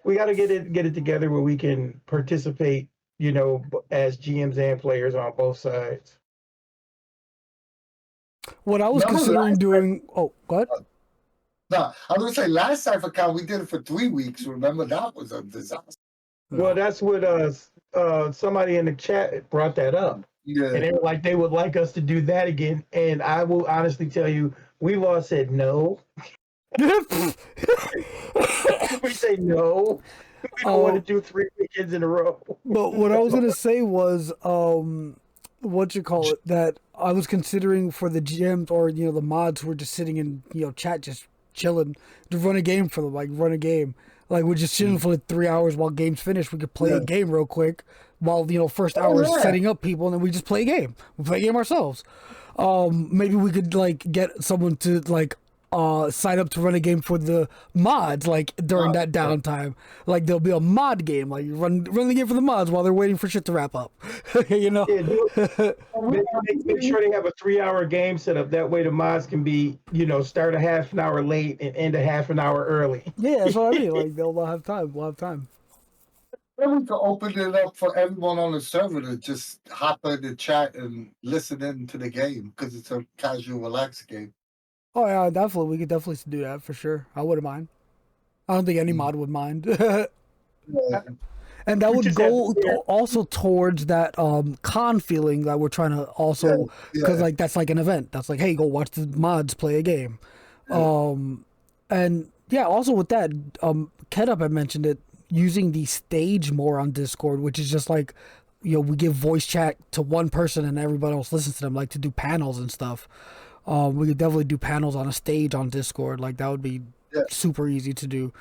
get it together where we can participate, as GMs and players on both sides. What I was considering doing. Oh, what? No, I was gonna say last CypherCon we did it for 3 weeks. Remember that was a disaster. Well, that's what somebody in the chat brought that up. Yeah. And they were like, they would like us to do that again. And I will honestly tell you, we've all said no. We say no. We don't want to do 3 weekends in a row. But what I was gonna say was, that I was considering for the GMs or the mods who were just sitting in chat just chilling to run a game for them, like run a game. Like we're just chilling for like 3 hours while game's finished. We could play a game real quick while first hour is setting up people, and then we just play a game. We play a game ourselves. Maybe we could like get someone to like sign up to run a game for the mods, like during that downtime. Like there'll be a mod game, like you run the game for the mods while they're waiting for shit to wrap up. Yeah, make sure they have a 3-hour game set up. That way the mods can be, start a half an hour late and end a half an hour early. Yeah, that's what I mean. Like they'll have time. We'll have time. We could open it up for everyone on the server to just hop in the chat and listen in to the game because it's a casual, relaxed game. Oh yeah, definitely. We could definitely do that for sure. I wouldn't mind. I don't think any mod would mind. And that would go also towards that con feeling that we're trying to also, because like that's like an event. That's like, hey, go watch the mods play a game. And yeah, also with that, Ketup had mentioned it, using the stage more on Discord, which is just like, we give voice chat to one person and everybody else listens to them, like to do panels and stuff. We could definitely do panels on a stage on Discord. Like that would be super easy to do.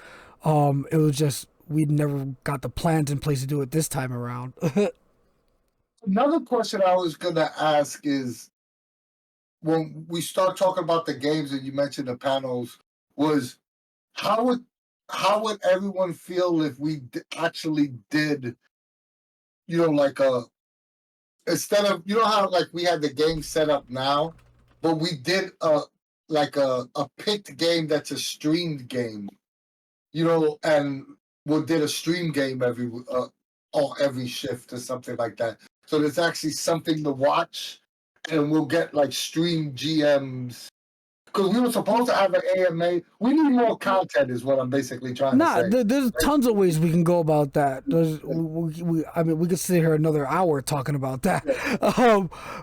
It was just we'd never got the plans in place to do it this time around. Another question I was gonna ask is, when we start talking about the games and you mentioned the panels, was how would everyone feel if we actually did, like instead of how like we had the game set up now, but we did a picked game that's a streamed game, and we did a stream game every shift or something like that. So there's actually something to watch, and we'll get like stream GMs. Because we were supposed to have an AMA. We need more content, is what I'm basically trying to say. There's tons of ways we can go about that. We could sit here another hour talking about that.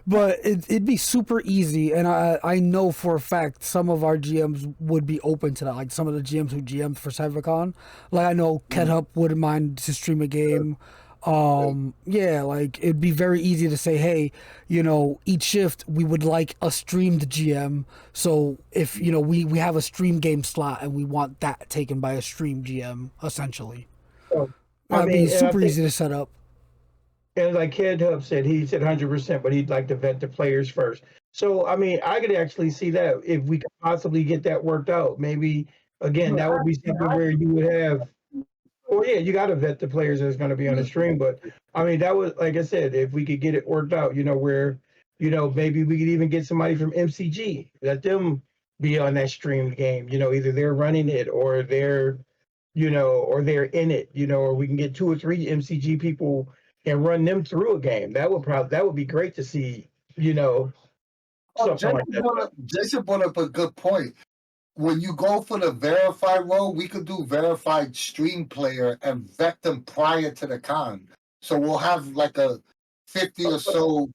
But it'd be super easy, and I know for a fact some of our GMs would be open to that. Like some of the GMs who GM'd for CypherCon. Like I know Ketup wouldn't mind to stream a game. Yeah, like it'd be very easy to say, hey, each shift we would like a streamed GM. So if we have a stream game slot and we want that taken by a stream GM, essentially, So, I that'd be mean, and I super think, easy to set up. and like Kid Hub said, he said 100%, but he'd like to vet the players first. So, I mean, I could actually see that if we could possibly get that worked out. Maybe again, that would be something where you would have. Well, yeah, you got to vet the players that's going to be on the stream, but I mean, that was like I said, if we could get it worked out, where maybe we could even get somebody from MCG, let them be on that streamed game. Either they're running it or they're in it. Or we can get 2 or 3 MCG people and run them through a game. That would be great to see. You know, Oh, something like that. Jason brought up a good point. When you go for the verified role, we could do verified stream player and vet them prior to the con. So we'll have like a 50 or so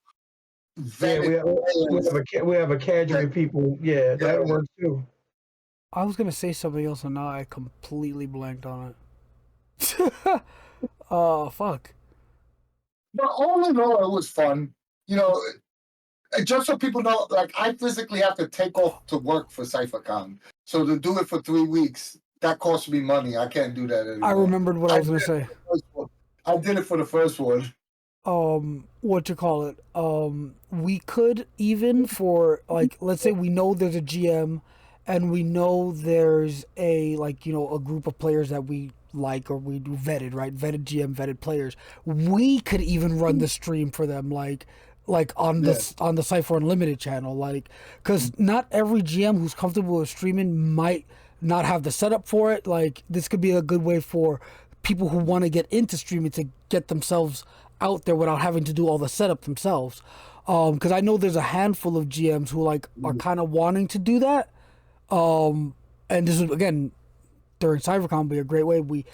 Yeah, vetted players. we have a cadre of people. Yeah, Yeah. that'll work too. I was gonna say something else, and now I completely blanked on it. Oh fuck. But all in all, it was fun. And just so people know, like I physically have to take off to work for CypherCon. So to do it for 3 weeks, that costs me money. I can't do that anymore. I remembered what I was gonna say. I did it for the first one. What you call it? We could even for like, let's say we know there's a GM, and we know there's a a group of players that we like or we do vetted, right? Vetted GM, vetted players. We could even run the stream for them, like on the Cypher Unlimited channel, because not every GM who's comfortable with streaming might not have the setup for it. Like this could be a good way for people who want to get into streaming to get themselves out there without having to do all the setup themselves. Because I know there's a handful of GMs who are kind of wanting to do that. And this is again during CypherCon would be a great way. It would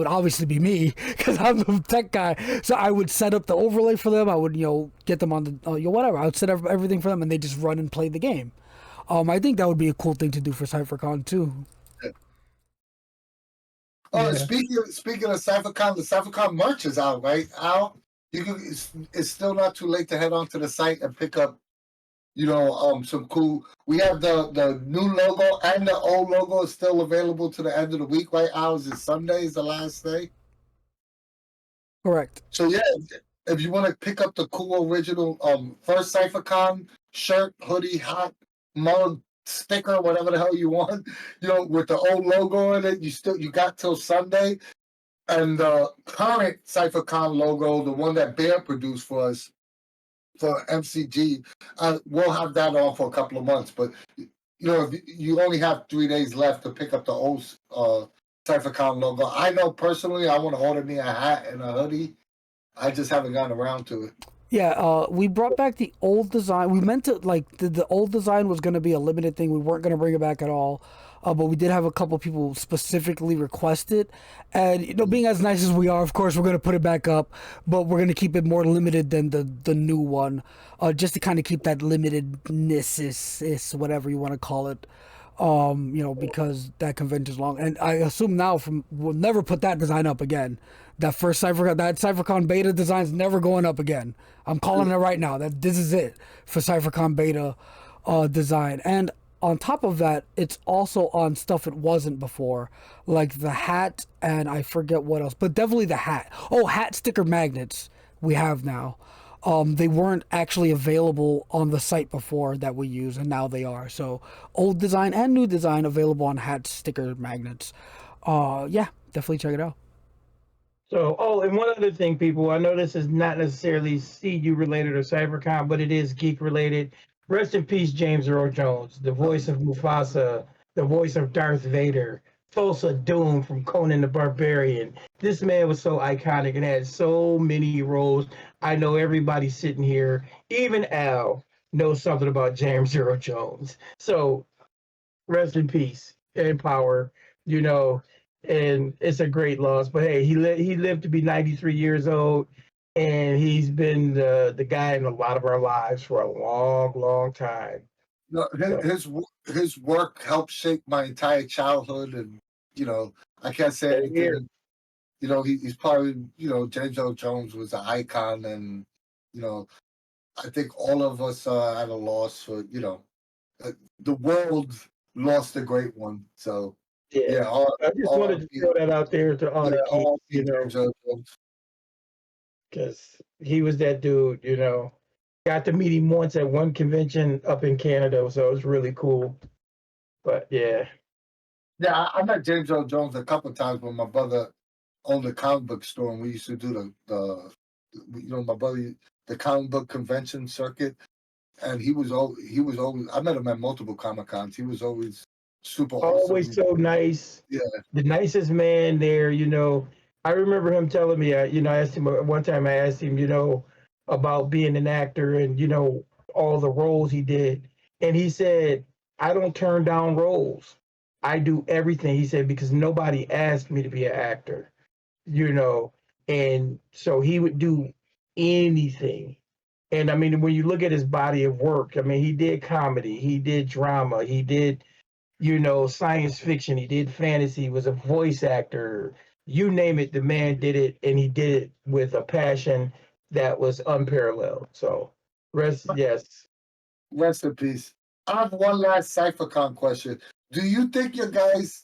obviously be me because I'm the tech guy. So I would set up the overlay for them. I would get them on the whatever. I would set up everything for them, and they just run and play the game. I think that would be a cool thing to do for CypherCon too. Oh, yeah. Speaking of CypherCon, the CypherCon merch is out, right? Al, it's still not too late to head onto the site and pick up, some cool. We have the new logo and the old logo is still available to the end of the week, right? Al, is it Sunday? Is the last day? Correct. So yeah, if you want to pick up the cool original first CypherCon shirt, hoodie, hat, mug, sticker, whatever the hell you want, with the old logo in it, you got till Sunday. And the current CypherCon logo, the one that Bear produced for us for MCG, we'll have that on for a couple of months. But if you only have 3 days left to pick up the old CypherCon logo. I know personally I want to order me a hat and a hoodie. I just haven't gotten around to it. Yeah, we brought back the old design. We meant to the old design was going to be a limited thing. We weren't going to bring it back at all, but we did have a couple people specifically request it. And being as nice as we are, of course, we're going to put it back up, but we're going to keep it more limited than the new one, just to kind of keep that limitedness is whatever you want to call it. Because that convention's long, and I assume now we'll never put that design up again. That CypherCon beta design's never going up again. I'm calling it right now. That this is it for CypherCon beta design. And on top of that, it's also on stuff it wasn't before, like the hat and I forget what else, but definitely the hat. Oh, hat sticker magnets we have now. They weren't actually available on the site before that we use, and now they are. So old design and new design available on hat sticker magnets. Yeah, definitely check it out. So, and one other thing, people, I know this is not necessarily CU related or CypherCon, but it is geek related. Rest in peace, James Earl Jones, the voice of Mufasa, the voice of Darth Vader, Tulsa Doom from Conan the Barbarian. This man was so iconic and had so many roles. I know everybody sitting here, even Al, knows something about James Earl Jones. So, rest in peace and power, and it's a great loss. But hey, he lived to be 93 years old, and he's been the guy in a lot of our lives for a long, long time. No, his work helped shape my entire childhood, and I can't say anything he's probably, James Earl Jones was an icon, and you know, I think all of us are at a loss for, the world lost a great one. So Yeah. yeah, all, I just wanted to throw that out there to all yeah, the kids, all James Earl Jones. because he was that dude, Got to meet him once at one convention up in Canada, so it was really cool. But yeah. Yeah, I met James Earl Jones a couple of times when my brother owned a comic book store, and we used to do my brother, the comic book convention circuit, and he was always. I met him at multiple Comic Cons. He was always super Always awesome. so nice. Yeah, The nicest man there, I remember him telling me, I asked him one time, I asked him, about being an actor and, all the roles he did. And he said, I don't turn down roles. I do everything. He said, because nobody asked me to be an actor, you know. And so he would do anything. And I mean, when you look at his body of work, I mean, he did comedy, he did drama, he did science fiction. He did fantasy. He was a voice actor. You name it, the man did it, and he did it with a passion that was unparalleled. So, yes. rest in peace. I have one last CypherCon question. Do you think you guys,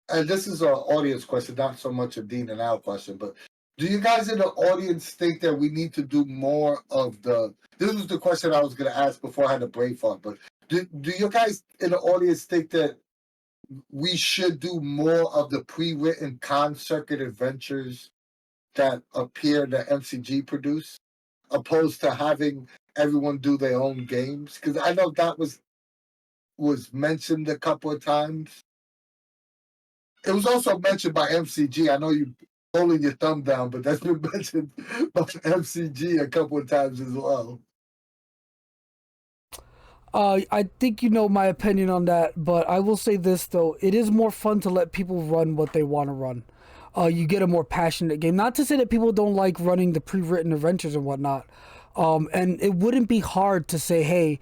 and this is an audience question, not so much a Dean and Al question, but do you guys in the audience think that we need to do more of the? This was the question I was going to ask before I had a brain fart, but do you guys in the audience think that we should do more of the pre-written con circuit adventures that appear that MCG produce, opposed to having everyone do their own games? Because I know that was mentioned a couple of times. It was also mentioned by MCG. I know you holding your thumb down, but that's been mentioned by MCG a couple of times as well. I think you know my opinion on that, but I will say this though: it is more fun to let people run what they want to run. You get a more passionate game. Not to say that people don't like running the pre-written adventures and whatnot. And it wouldn't be hard to say, hey,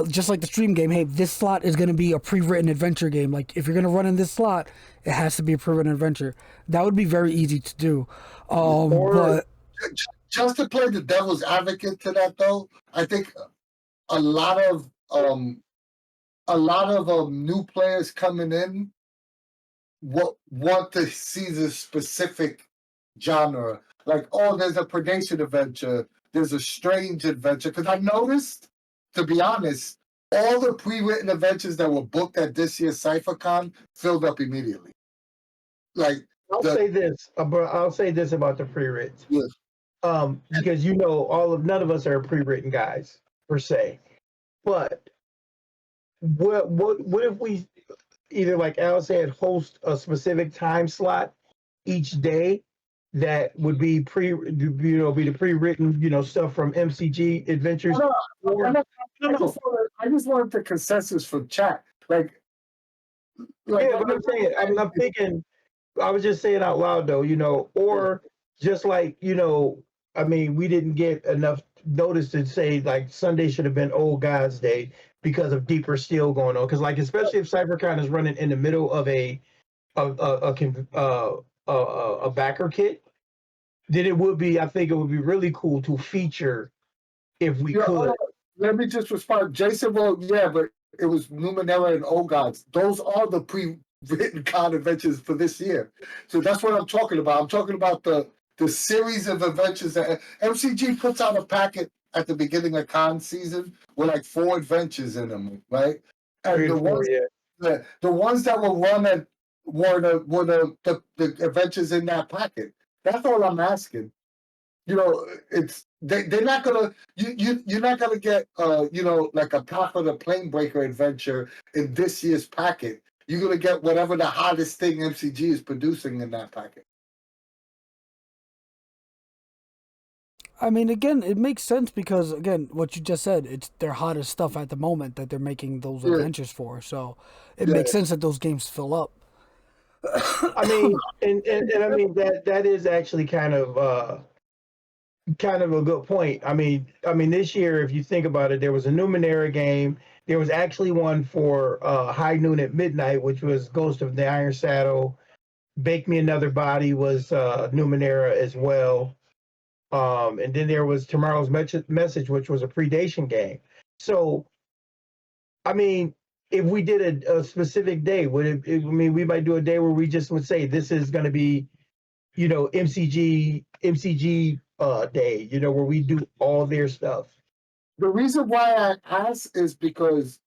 just like the stream game, hey, this slot is going to be a pre-written adventure game. Like, if you're going to run in this slot, it has to be a pre-written adventure. That would be very easy to do. But just to play the devil's advocate to that, though, I think a lot of new players coming in want to see the specific genre. Like, oh, there's a predation adventure, there's a strange adventure. Because I noticed, to be honest, all the pre-written adventures that were booked at this year's CypherCon filled up immediately. Like, I'll say this about the pre-written. Yes. Because none of us are pre-written guys per se. But what if we either, like Al said, host a specific time slot each day that would be the pre-written stuff from MCG Adventures? I just wanted the consensus from chat. Like yeah, but I'm saying, I'm thinking, I was just saying out loud though, or just like, I mean, we didn't get enough notice to say like Sunday should have been Old God's Day because of Deeper Steel going on. Because like, especially if CypherCon is running in the middle of a backer kit, then I think it would be really cool to feature if we could. Let me just respond. Jason wrote, yeah, but it was Numenera and Old Gods. Those are the pre-written con adventures for this year. So that's what I'm talking about. I'm talking about the series of adventures that MCG puts out a packet at the beginning of con season with like 4 adventures in them, right? And the ones that were run were the adventures in that packet. That's all I'm asking. It's they're not gonna you're not gonna get like a Path of the Planebreaker adventure in this year's packet. You're gonna get whatever the hottest thing MCG is producing in that packet. I mean, again, it makes sense because, again, what you just said, it's their hottest stuff at the moment that they're making those adventures for. So it makes sense that those games fill up. I mean, and I mean that is actually kind of a good point. I mean, this year, if you think about it, there was a Numenera game. There was actually one for High Noon at Midnight, which was Ghost of the Iron Saddle. Bake Me Another Body was Numenera as well. And then there was Tomorrow's Message, which was a predation game. So, I mean, if we did a specific day, I mean, we might do a day where we just would say this is going to be, MCG day, where we do all their stuff. The reason why I ask is because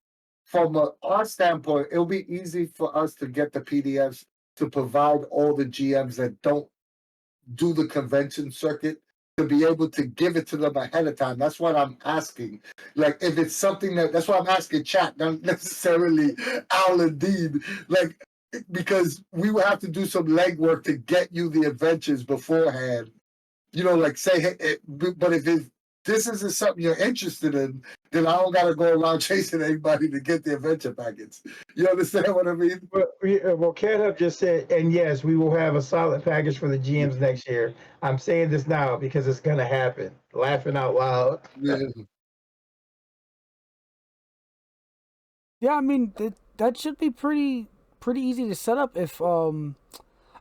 from our standpoint, it'll be easy for us to get the PDFs to provide all the GMs that don't do the convention circuit to be able to give it to them ahead of time. That's what I'm asking. Like, if it's something that's why I'm asking chat, not necessarily Al and Dean. Like, because we will have to do some legwork to get you the adventures beforehand. Like say, hey, but if this isn't something you're interested in, then I don't got to go around chasing anybody to get the adventure packets. You understand what I mean? Well, Cat Hub just said, and yes, we will have a solid package for the GMs next year. I'm saying this now because it's going to happen. Laughing out loud. Yeah. Yeah, I mean that should be pretty easy to set up. If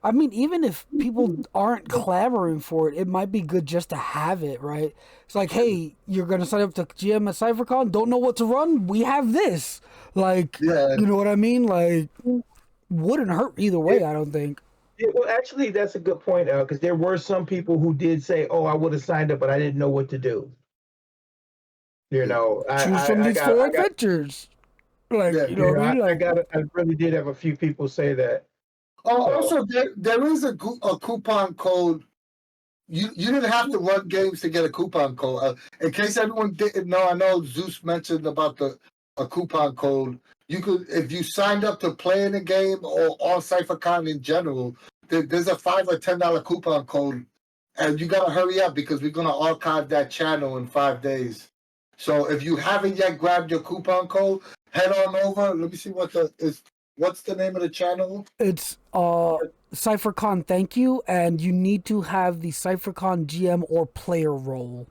I mean, even if people aren't clamoring for it, it might be good just to have it, right? It's like, hey, you're gonna sign up to GM at CypherCon, don't know what to run? We have this. Like, Yeah. you know what I mean? Like, wouldn't hurt either way, I don't think. Yeah, well, actually, that's a good point, because there were some people who did say, "Oh, I would have signed up, but I didn't know what to do." Choose from these four adventures. Like, Yeah, you know what I mean? Like, I really did have a few people say that. Oh, also there is a coupon code. You didn't have to run games to get a coupon code. In case everyone didn't know, I know Zeus mentioned about a coupon code. You could, if you signed up to play in a game or on CypherCon in general, there's a $5 or $10 coupon code, and you gotta hurry up because we're gonna archive that channel in 5 days. So if you haven't yet grabbed your coupon code, head on over. Let me see what's the name of the channel? it's CypherCon thank you, and you need to have the CypherCon GM or player role.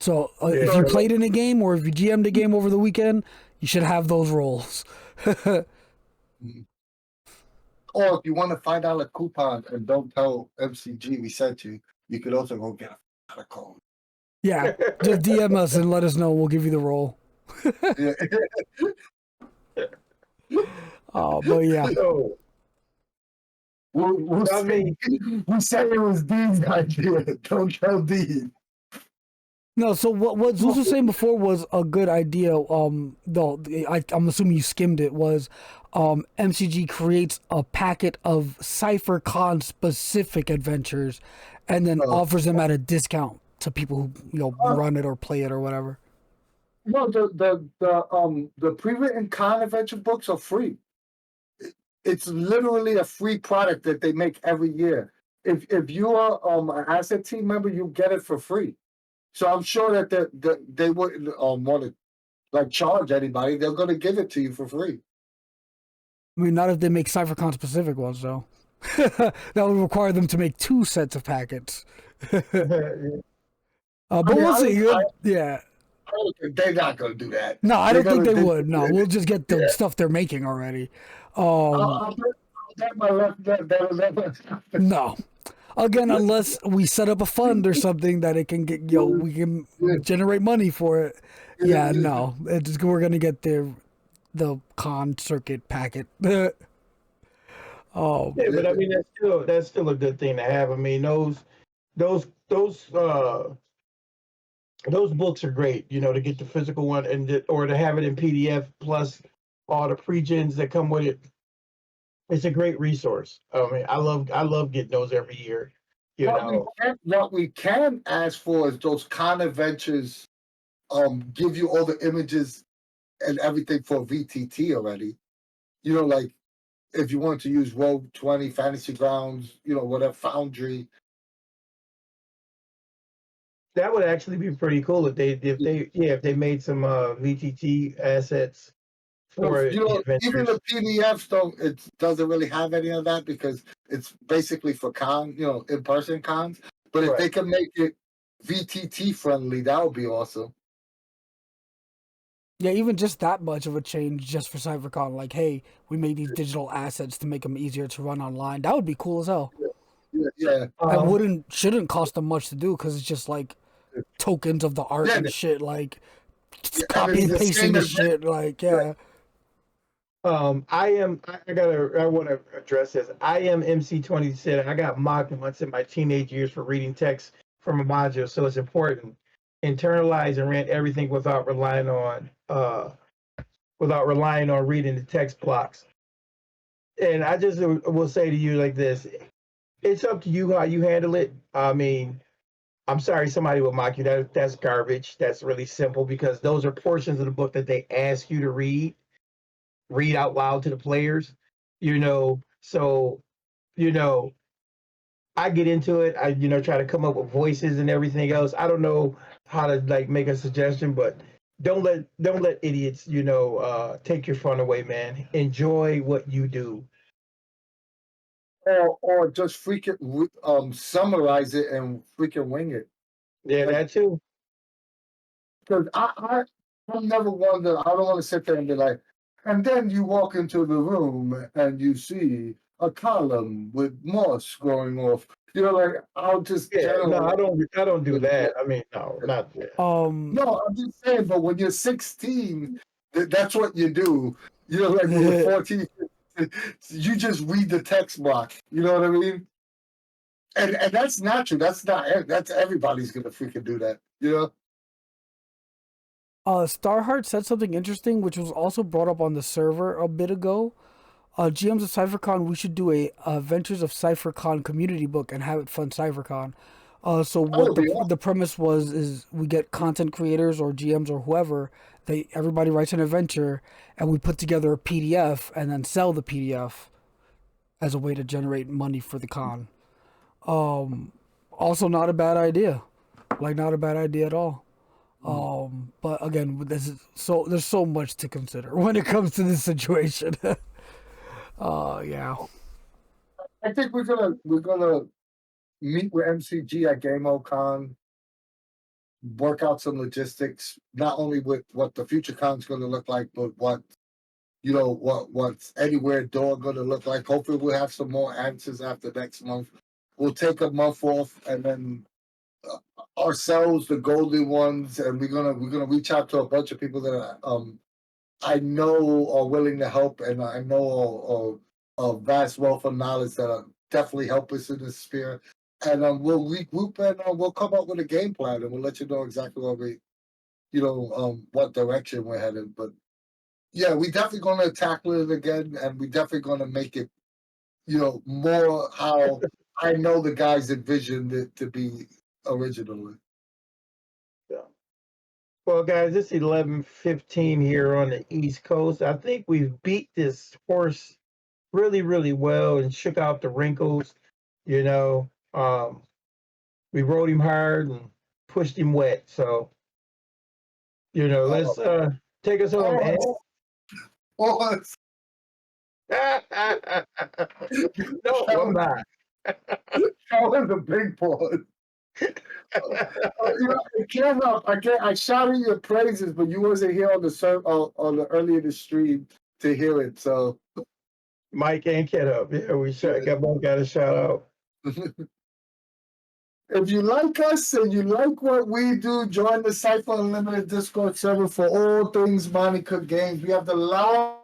So if you played in a game or if you GM'd a game over the weekend, you should have those roles. Or if you want to find out a coupon and don't tell MCG we sent you, you could also go get a code. Yeah, just DM us and let us know. We'll give you the role. Yeah. Oh, but yeah. So, we said it was Dean's idea. Don't tell Dean. No, so what Zeus was saying before was a good idea. Though I'm assuming you skimmed it. Was MCG creates a packet of CypherCon specific adventures, and then offers them at a discount to people who run it or play it or whatever. No, the pre-written con adventure books are free. It's literally a free product that they make every year. If you are an asset team member, you get it for free. So I'm sure that they wouldn't want to charge anybody. They're going to give it to you for free. I mean, not if they make CypherCon specific ones, though. That would require them to make 2 sets of packets. But we'll see. Yeah. They're not going to do that. No, I don't think they would. No, we'll just get the stuff they're making already. I'll bet my left No. Again, unless we set up a fund or something that it can get, we can generate money for it. Yeah, no. We're going to get the con circuit packet. Yeah, but I mean that's still a good thing to have. I mean those books are great, to get the physical one or to have it in PDF plus all the pre-gens that come with it. It's a great resource. I mean, I love getting those every year. What we can ask for is those con adventures give you all the images and everything for VTT already. Like if you want to use Rogue 20, Fantasy Grounds, whatever, Foundry. That would actually be pretty cool if they made some VTT assets for even the PDFs it doesn't really have any of that because it's basically for in-person cons. But if they can make it VTT friendly, that would be awesome. Yeah, even just that much of a change just for CypherCon. Like, hey, we made these digital assets to make them easier to run online. That would be cool as hell. Yeah. And Um, shouldn't cost them much to do because it's just like tokens of the art Yeah, and shit. Like, yeah, just and copy it's and the pasting same the as shit. Like, yeah. I want to address this. I am MC20 said I got mocked once in my teenage years for reading text from a module, so it's important. Internalize and rent everything without relying on reading the text blocks. And I just will say to you like this: it's up to you how you handle it. I mean, I'm sorry somebody will mock you. That's garbage. That's really simple because those are portions of the book that they ask you to read out loud to the players. So you know, I get into it. I try to come up with voices and everything else. I don't know how to like make a suggestion, but don't let idiots take your fun away, man. Enjoy what you do. or just freaking summarize it and freaking wing it. Yeah, Like, that too. because I'm never one that I don't want to sit there and be like, and then you walk into the room and you see a column with moss growing off. Like I'll just Yeah, no, generalize. I don't do that. I mean, no, not that. Um, No, I'm just saying, but when you're 16, that's what you do. Like when you're 14, you just read the text block. You know what I mean? And that's natural. That's everybody's gonna freaking do that. Starheart said something interesting, which was also brought up on the server a bit ago. GMs of CypherCon, we should do a Adventures of CypherCon community book and have it fund CypherCon. So That what would be awesome. the premise was is we get content creators or GMs or whoever. Everybody writes an adventure, and we put together a PDF and then sell the PDF as a way to generate money for the con. Also, not a bad idea. Like, not a bad idea at all. But again, there's so much to consider when it comes to this situation. Yeah. I think we're gonna meet with MCG at GameOCon, work out some logistics, not only with what the future con's gonna look like, but what's anywhere door gonna look like. Hopefully we'll have some more answers after next month. We'll take a month off and then ourselves, the golden ones, and we're gonna reach out to a bunch of people that I know are willing to help, and I know are a vast wealth of knowledge that definitely help us in this sphere. And we'll regroup and we'll come up with a game plan, and we'll let you know exactly what direction we're headed. But yeah, we definitely going to tackle it again, and we definitely going to make it, more how I know the guys envisioned it to be originally. Yeah. Well, guys, it's 11:15 here on the East Coast. I think we've beat this horse really, really well and shook out the wrinkles. You know, um, we rode him hard and pushed him wet. So, let's Oh, take us home, Ed. oh, oh, No, I'm not. that was a big pause. I came up. I shouted your praises, but you wasn't here on the earlier the stream to hear it. So Mike and Ket up. Yeah, both got a shout out. if you like us and you like what we do, join the Cypher Unlimited Discord server for all things Monica Games. We have the largest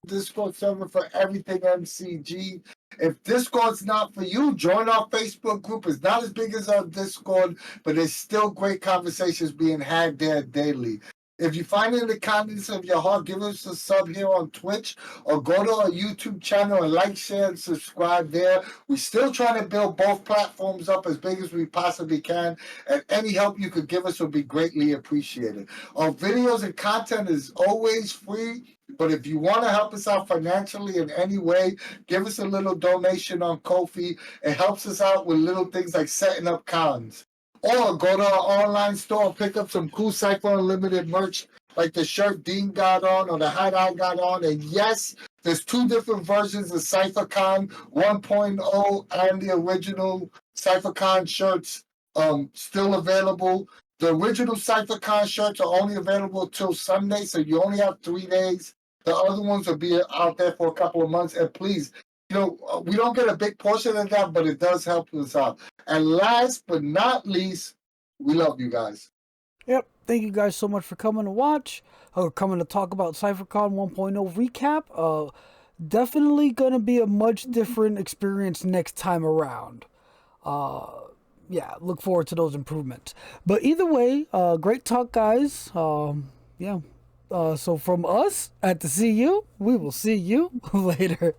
Discord server for everything MCG. If Discord's not for you, join our Facebook group. It's not as big as our Discord, but there's still great conversations being had there daily. If you find it in the kindness of your heart, give us a sub here on Twitch or go to our YouTube channel and like, share, and subscribe there. We're still trying to build both platforms up as big as we possibly can, and any help you could give us would be greatly appreciated. Our videos and content is always free, but if you want to help us out financially in any way, give us a little donation on Ko-fi. It helps us out with little things like setting up cons. Or go to our online store and pick up some cool Cypher Unlimited merch, like the shirt Dean got on or the hat I got on. And yes, there's 2 different versions of CypherCon 1.0 and the original CypherCon shirts still available. The original CypherCon shirts are only available till Sunday, so you only have 3 days. The other ones will be out there for a couple of months. And please, we don't get a big portion of that, but it does help us out. And last but not least, we love you guys. Yep. Thank you guys so much for coming to watch or coming to talk about CypherCon 1.0 recap. Definitely going to be a much different experience next time around. Yeah, look forward to those improvements. But either way, great talk, guys. Yeah. So from us at the CU, we will see you later.